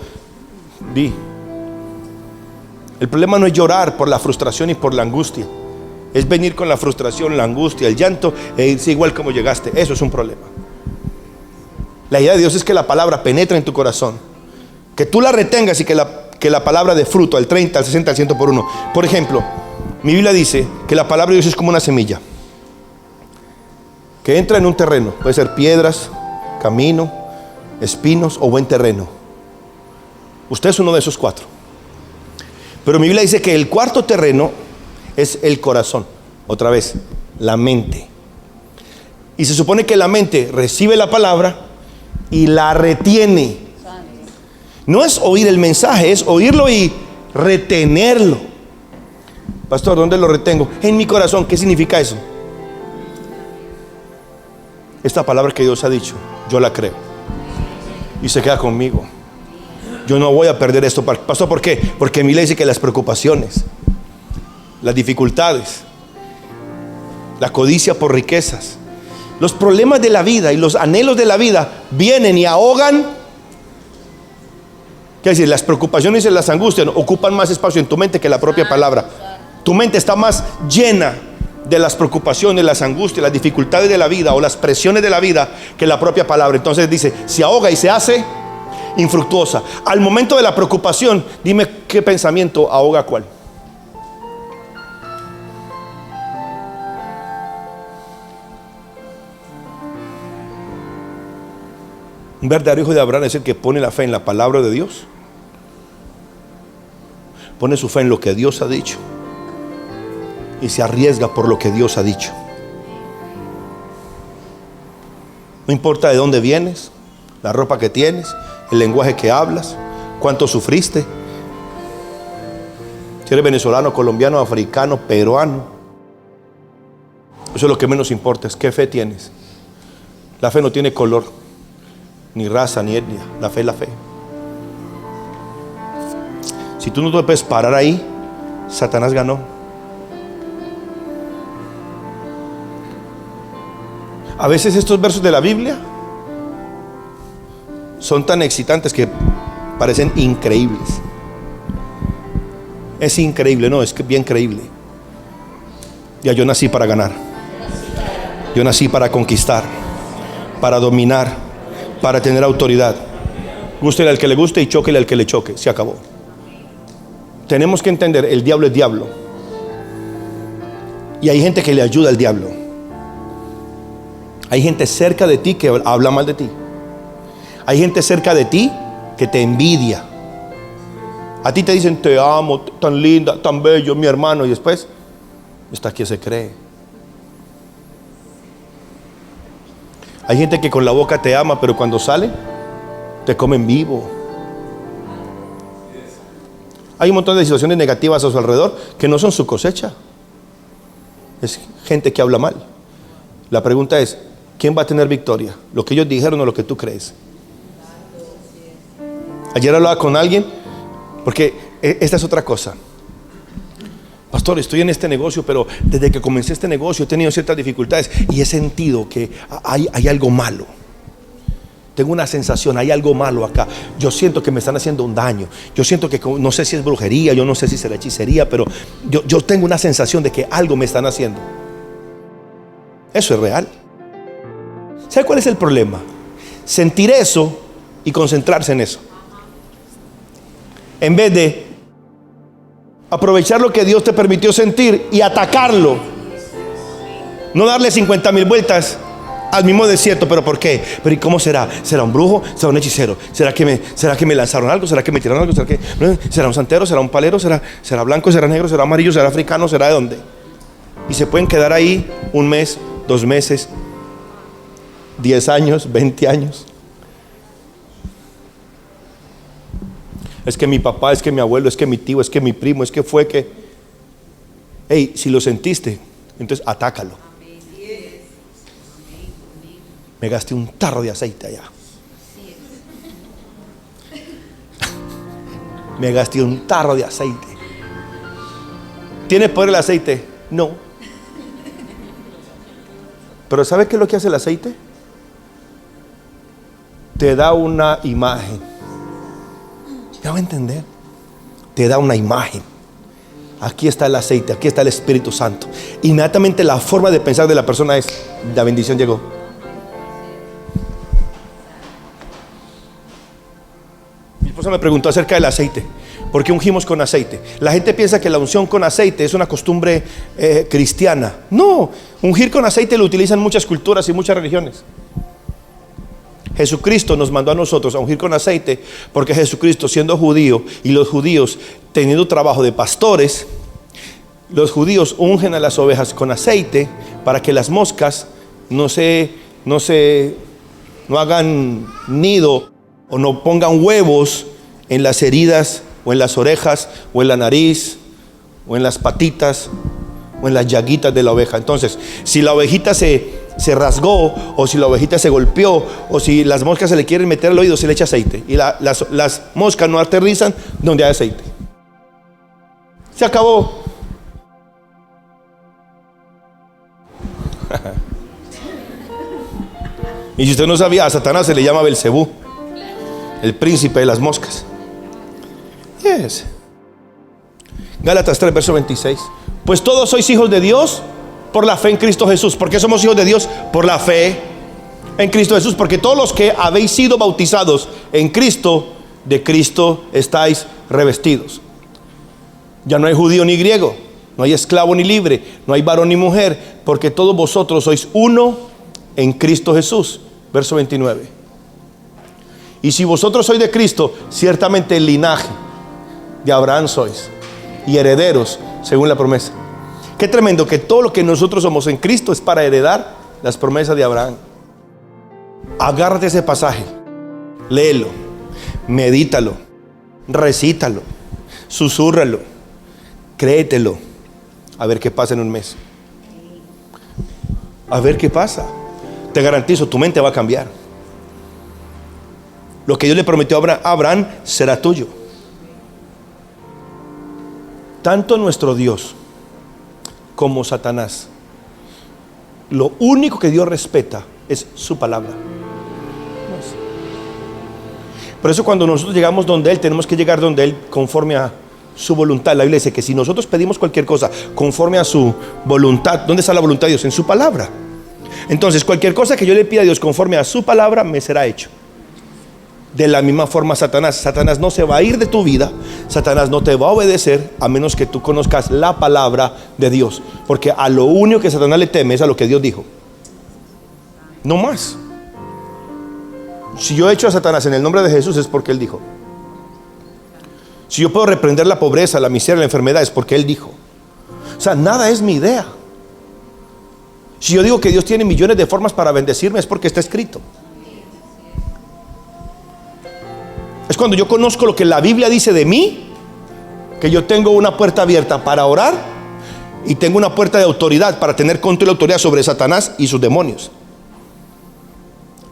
[SPEAKER 1] di. El problema no es llorar por la frustración y por la angustia, es venir con la frustración, la angustia, el llanto e irse igual como llegaste. Eso es un problema. La idea de Dios es que la palabra penetre en tu corazón, que tú la retengas y que la palabra dé fruto al 30, al 60, al 100 por uno. Por ejemplo, mi Biblia dice que la palabra de Dios es como una semilla que entra en un terreno. Puede ser piedras, camino, espinos o buen terreno. Usted es uno de esos 4. Pero mi Biblia dice que el cuarto terreno es el corazón. Otra vez, la mente. Y se supone que la mente recibe la palabra y la retiene. No es oír el mensaje, es oírlo y retenerlo. Pastor, ¿dónde lo retengo? En mi corazón. ¿Qué significa eso? Esta palabra que Dios ha dicho, yo la creo y se queda conmigo. Yo no voy a perder esto. Pastor, ¿por qué? Porque mi ley dice que las preocupaciones, las dificultades, la codicia por riquezas, los problemas de la vida y los anhelos de la vida vienen y ahogan. ¿Qué decir? Las preocupaciones y las angustias ocupan más espacio en tu mente que la propia palabra. Tu mente está más llena de las preocupaciones, las angustias, las dificultades de la vida o las presiones de la vida que la propia palabra. Entonces dice, se ahoga y se hace infructuosa. Al momento de la preocupación, dime qué pensamiento ahoga cuál. Un verdadero hijo de Abraham es el que pone la fe en la palabra de Dios, pone su fe en lo que Dios ha dicho y se arriesga por lo que Dios ha dicho. No importa de dónde vienes, la ropa que tienes, el lenguaje que hablas, cuánto sufriste, si eres venezolano, colombiano, africano, peruano. Eso es lo que menos importa, es qué fe tienes. La fe no tiene color, ni raza, ni etnia. La fe es la fe. Si tú no te puedes parar ahí, Satanás ganó. A veces estos versos de la Biblia son tan excitantes que parecen increíbles. Es increíble, no, es que bien creíble. Ya yo nací para ganar. Yo nací para conquistar, para dominar, para tener autoridad. Gústele al que le guste y chóquele al que le choque. Se acabó. Tenemos que entender, el diablo es diablo. Y hay gente que le ayuda al diablo. Hay gente cerca de ti que habla mal de ti. Hay gente cerca de ti que te envidia. A ti te dicen, te amo, tan linda, tan bello, mi hermano. Y después, está quien se cree. Hay gente que con la boca te ama, pero cuando sale, te comen vivo. Hay un montón de situaciones negativas a su alrededor que no son su cosecha. Es gente que habla mal. La pregunta es, ¿quién va a tener victoria? ¿Lo que ellos dijeron o lo que tú crees? Ayer hablaba con alguien, porque esta es otra cosa. Pastor, estoy en este negocio, pero desde que comencé este negocio he tenido ciertas dificultades y he sentido que hay algo malo. Tengo una sensación, hay algo malo acá. Yo siento que me están haciendo un daño. Yo siento que no sé si es brujería, yo no sé si será hechicería, pero yo tengo una sensación de que algo me están haciendo. Eso es real. ¿Sabe cuál es el problema? Sentir eso y concentrarse en eso, en vez de aprovechar lo que Dios te permitió sentir y atacarlo. No darle 50,000 vueltas al mismo desierto. ¿Pero por qué? ¿Pero y cómo será? ¿Será un brujo? ¿Será un hechicero? ¿Será que me lanzaron algo? ¿Será que me tiraron algo? ¿Será un santero? ¿Será un palero? ¿Será blanco? ¿Será negro? ¿Será amarillo? ¿Será africano? ¿Será de dónde? Y se pueden quedar ahí 1 mes, 2 meses, 10 años, 20 años. Es que mi papá, es que mi abuelo, es que mi tío, es que mi primo, es que fue que... Hey, si lo sentiste, entonces atácalo. Me gasté un tarro de aceite allá. Me gasté un tarro de aceite. ¿Tiene poder el aceite? No. Pero ¿sabe qué es lo que hace el aceite? Te da una imagen. ¿Ya va a entender? Te da una imagen. Aquí está el aceite, aquí está el Espíritu Santo. Inmediatamente la forma de pensar de la persona es: la bendición llegó. Mi esposa me preguntó acerca del aceite. ¿Por qué ungimos con aceite? La gente piensa que la unción con aceite es una costumbre cristiana. No, ungir con aceite lo utilizan muchas culturas y muchas religiones. Jesucristo nos mandó a nosotros a ungir con aceite, porque Jesucristo, siendo judío, y los judíos teniendo trabajo de pastores, los judíos ungen a las ovejas con aceite para que las moscas no hagan nido o no pongan huevos en las heridas o en las orejas o en la nariz o en las patitas o en las llaguitas de la oveja. Entonces, si la ovejita se rasgó, o si la ovejita se golpeó, o si las moscas se le quieren meter al oído, se le echa aceite. Y las moscas no aterrizan donde hay aceite. Se acabó. Y si usted no sabía, a Satanás se le llama Belcebú, el príncipe de las moscas. Yes. Gálatas 3, verso 26. Pues todos sois hijos de Dios por la fe en Cristo Jesús. ¿Por qué somos hijos de Dios? Por la fe en Cristo Jesús. Porque todos los que habéis sido bautizados en Cristo, de Cristo estáis revestidos. Ya no hay judío ni griego, no hay esclavo ni libre, no hay varón ni mujer, porque todos vosotros sois uno en Cristo Jesús. Verso 29. Y si vosotros sois de Cristo, ciertamente el linaje de Abraham sois, y herederos según la promesa. Qué tremendo que todo lo que nosotros somos en Cristo es para heredar las promesas de Abraham. Agárrate ese pasaje, léelo, medítalo, recítalo, susúrralo, créetelo, a ver qué pasa en un mes. A ver qué pasa. Te garantizo, tu mente va a cambiar. Lo que Dios le prometió a Abraham será tuyo. Tanto nuestro Dios como Satanás, lo único que Dios respeta es su palabra. Por eso cuando nosotros llegamos donde Él, tenemos que llegar donde Él conforme a su voluntad. La Biblia dice que si nosotros pedimos cualquier cosa conforme a su voluntad, ¿dónde está la voluntad de Dios? En su palabra. Entonces cualquier cosa que yo le pida a Dios conforme a su palabra, me será hecho. De la misma forma Satanás no se va a ir de tu vida. Satanás no te va a obedecer a menos que tú conozcas la palabra de Dios. Porque a lo único que Satanás le teme es a lo que Dios dijo. No más. Si yo echo a Satanás en el nombre de Jesús, es porque Él dijo. Si yo puedo reprender la pobreza, la miseria, la enfermedad, es porque Él dijo. O sea, nada es mi idea. Si yo digo que Dios tiene millones de formas para bendecirme, es porque está escrito. Es cuando yo conozco lo que la Biblia dice de mí, que yo tengo una puerta abierta para orar y tengo una puerta de autoridad para tener control y autoridad sobre Satanás y sus demonios.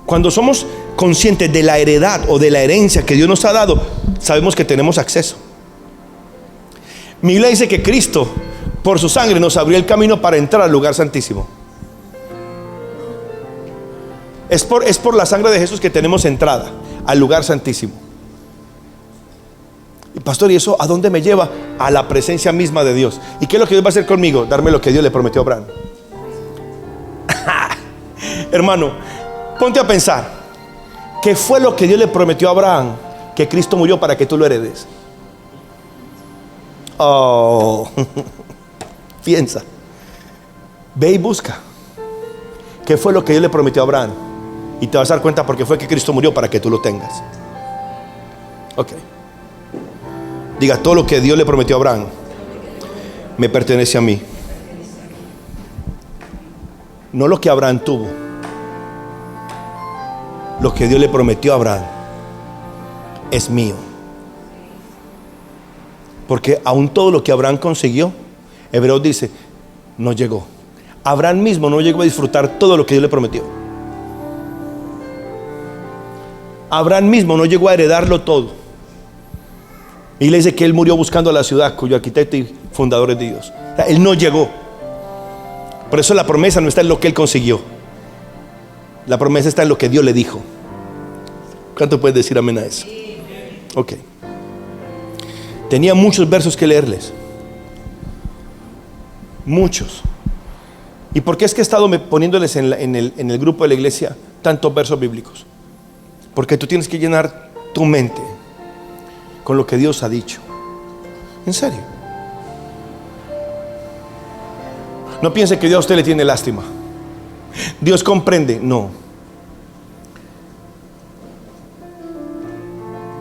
[SPEAKER 1] Cuando somos conscientes de la heredad o de la herencia que Dios nos ha dado, sabemos que tenemos acceso. Mi Biblia dice que Cristo, por su sangre, nos abrió el camino para entrar al lugar santísimo. Es por la sangre de Jesús que tenemos entrada al lugar santísimo. Y pastor, ¿y eso a dónde me lleva? A la presencia misma de Dios. ¿Y qué es lo que Dios va a hacer conmigo? Darme lo que Dios le prometió a Abraham. Hermano, ponte a pensar, ¿qué fue lo que Dios le prometió a Abraham? Que Cristo murió para que tú lo heredes. Oh, piensa, ve y busca. ¿Qué fue lo que Dios le prometió a Abraham? Y te vas a dar cuenta porque fue que Cristo murió para que tú lo tengas. Ok. Diga, todo lo que Dios le prometió a Abraham me pertenece a mí. No lo que Abraham tuvo, lo que Dios le prometió a Abraham es mío. Porque aún todo lo que Abraham consiguió, Hebreos dice, no llegó. Abraham mismo no llegó a disfrutar todo lo que Dios le prometió. Abraham mismo no llegó a heredarlo todo. Y le dice que él murió buscando la ciudad cuyo arquitecto y fundador es Dios. O sea, él no llegó. Por eso la promesa no está en lo que él consiguió. La promesa está en lo que Dios le dijo. ¿Cuánto puedes decir amén a eso? Ok. Tenía muchos versos que leerles. Muchos. ¿Y por qué es que he estado poniéndoles en el grupo de la iglesia tantos versos bíblicos? Porque tú tienes que llenar tu mente con lo que Dios ha dicho. En serio. No piense que Dios a usted le tiene lástima. Dios comprende. No.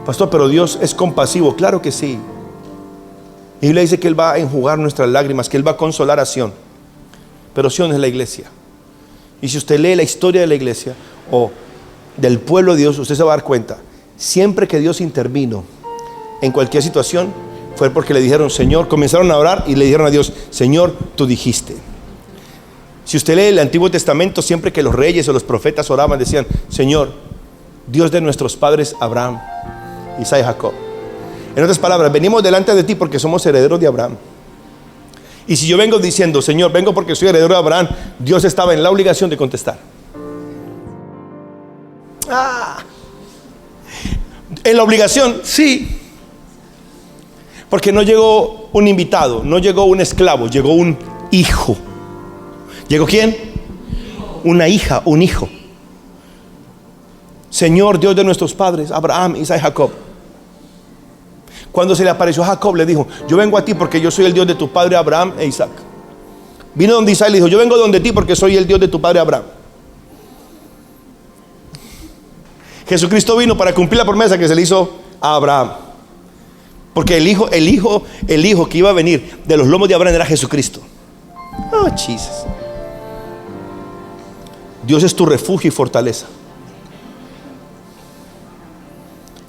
[SPEAKER 1] Pastor, pero Dios es compasivo. Claro que sí. Y le dice que Él va a enjugar nuestras lágrimas, que Él va a consolar a Sión. Pero Sión es la iglesia. Y si usted lee la historia de la iglesia o del pueblo de Dios, usted se va a dar cuenta. Siempre que Dios intervino en cualquier situación, fue porque le dijeron, Señor, comenzaron a orar y le dijeron a Dios, Señor, tú dijiste. Si usted lee el Antiguo Testamento, siempre que los reyes o los profetas oraban, decían, Señor, Dios de nuestros padres Abraham, Isaac y Jacob. En otras palabras, venimos delante de ti porque somos herederos de Abraham. Y si yo vengo diciendo, Señor, vengo porque soy heredero de Abraham, Dios estaba en la obligación de contestar. En la obligación, sí. Porque no llegó un invitado, no llegó un esclavo, llegó un hijo. ¿Llegó quién? Una hija, un hijo. Señor Dios de nuestros padres, Abraham, Isaac y Jacob. Cuando se le apareció a Jacob, le dijo, yo vengo a ti porque yo soy el Dios de tu padre Abraham e Isaac. Vino donde Isaac y le dijo, yo vengo donde ti porque soy el Dios de tu padre Abraham. Jesucristo vino para cumplir la promesa que se le hizo a Abraham. Porque el hijo que iba a venir de los lomos de Abraham era Jesucristo. Oh, Jesus. Dios es tu refugio y fortaleza.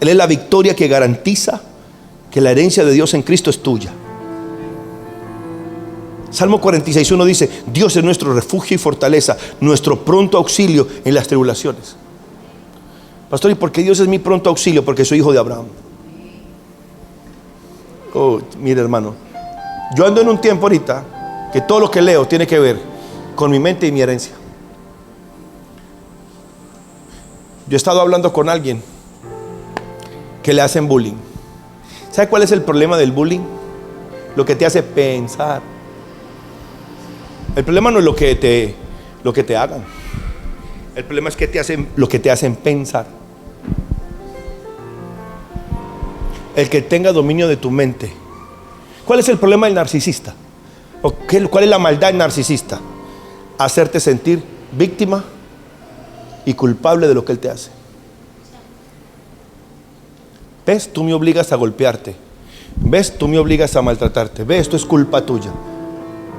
[SPEAKER 1] Él es la victoria que garantiza que la herencia de Dios en Cristo es tuya. Salmo 46:1 dice, Dios es nuestro refugio y fortaleza, nuestro pronto auxilio en las tribulaciones. Pastor, ¿y por qué Dios es mi pronto auxilio? Porque soy hijo de Abraham. Oh, mire hermano, yo ando en un tiempo ahorita que todo lo que leo tiene que ver con mi mente y mi herencia. Yo he estado hablando con alguien que le hacen bullying. ¿Sabe cuál es el problema del bullying? Lo que te hace pensar. El problema no es lo que te hagan. El problema es que lo que te hacen pensar. El que tenga dominio de tu mente. ¿Cuál es el problema del narcisista? ¿Cuál es la maldad del narcisista? Hacerte sentir víctima y culpable de lo que él te hace. ¿Ves? Tú me obligas a golpearte. ¿Ves? Tú me obligas a maltratarte. ¿Ves? Esto es culpa tuya.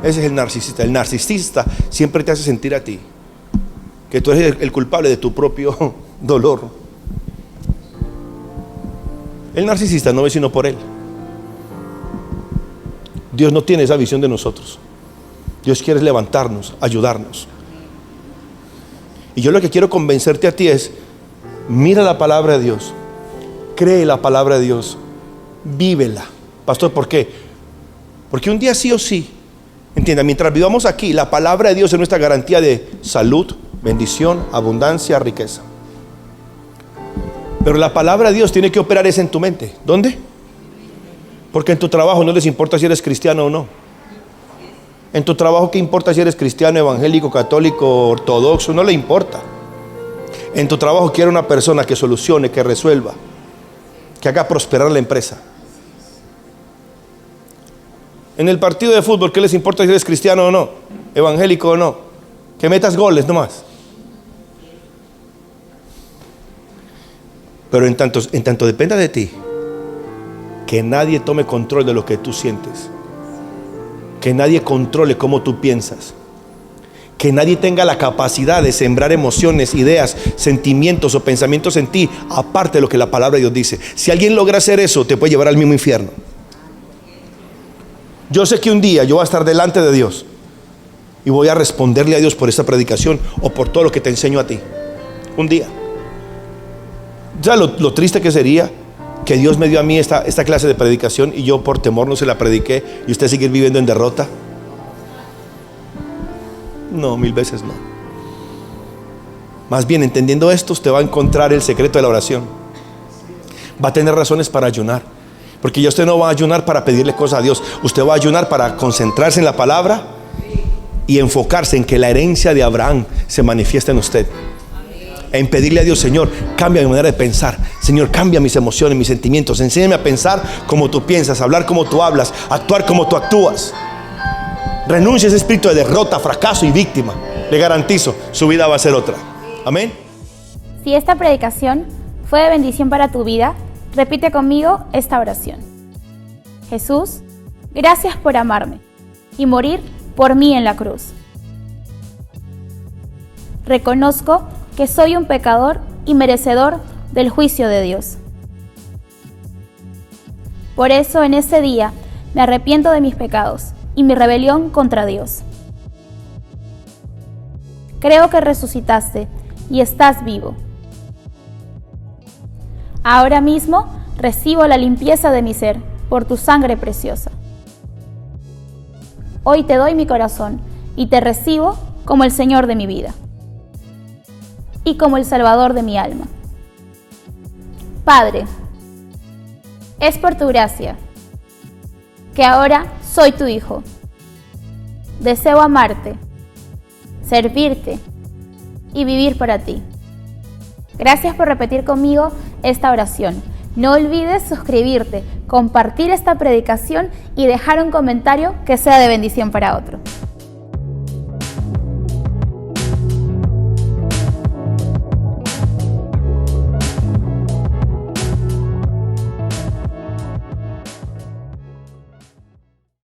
[SPEAKER 1] Ese es el narcisista. El narcisista siempre te hace sentir a ti que tú eres el culpable de tu propio dolor. El narcisista no ve sino por él. Dios no tiene esa visión de nosotros. Dios quiere levantarnos, ayudarnos. Y yo lo que quiero convencerte a ti es, mira la palabra de Dios, cree la palabra de Dios, vívela. Pastor, ¿por qué? Porque un día sí o sí, entienda, mientras vivamos aquí, la palabra de Dios es nuestra garantía de salud, bendición, abundancia, riqueza. Pero la palabra de Dios tiene que operar en tu mente. ¿Dónde? Porque en tu trabajo no les importa si eres cristiano o no. En tu trabajo, ¿qué importa si eres cristiano, evangélico, católico, ortodoxo? No le importa. En tu trabajo quiere una persona que solucione, que resuelva, que haga prosperar la empresa. En el partido de fútbol, ¿qué les importa si eres cristiano o no? Evangélico o no. Que metas goles nomás. Pero en tanto dependa de ti, que nadie tome control de lo que tú sientes, que nadie controle cómo tú piensas, que nadie tenga la capacidad de sembrar emociones, ideas, sentimientos o pensamientos en ti, aparte de lo que la palabra de Dios dice. Si alguien logra hacer eso, te puede llevar al mismo infierno. Yo sé que un día yo voy a estar delante de Dios y voy a responderle a Dios por esta predicación o por todo lo que te enseño a ti. Un día. Ya lo triste que sería que Dios me dio a mí esta clase de predicación y yo por temor no se la prediqué y usted sigue viviendo en derrota? No, 1000 veces no. Más bien, entendiendo esto, usted va a encontrar el secreto de la oración. Va a tener razones para ayunar, porque ya usted no va a ayunar para pedirle cosas a Dios. Usted va a ayunar para concentrarse en la palabra y enfocarse en que la herencia de Abraham se manifiesta en usted. En pedirle a Dios: Señor, cambia mi manera de pensar. Señor, cambia mis emociones, mis sentimientos. Enséñame a pensar como tú piensas, a hablar como tú hablas, a actuar como tú actúas. Renuncia a ese espíritu de derrota, fracaso y víctima. Le garantizo, su vida va a ser otra. Amén.
[SPEAKER 2] Si esta predicación fue de bendición para tu vida, repite conmigo esta oración. Jesús, gracias por amarme y morir por mí en la cruz. Reconozco que soy un pecador y merecedor del juicio de Dios. Por eso en ese día me arrepiento de mis pecados y mi rebelión contra Dios. Creo que resucitaste y estás vivo. Ahora mismo recibo la limpieza de mi ser por tu sangre preciosa. Hoy te doy mi corazón y te recibo como el Señor de mi vida y como el Salvador de mi alma. Padre, es por tu gracia que ahora soy tu hijo. Deseo amarte, servirte y vivir para ti. Gracias por repetir conmigo esta oración. No olvides suscribirte, compartir esta predicación y dejar un comentario que sea de bendición para otro.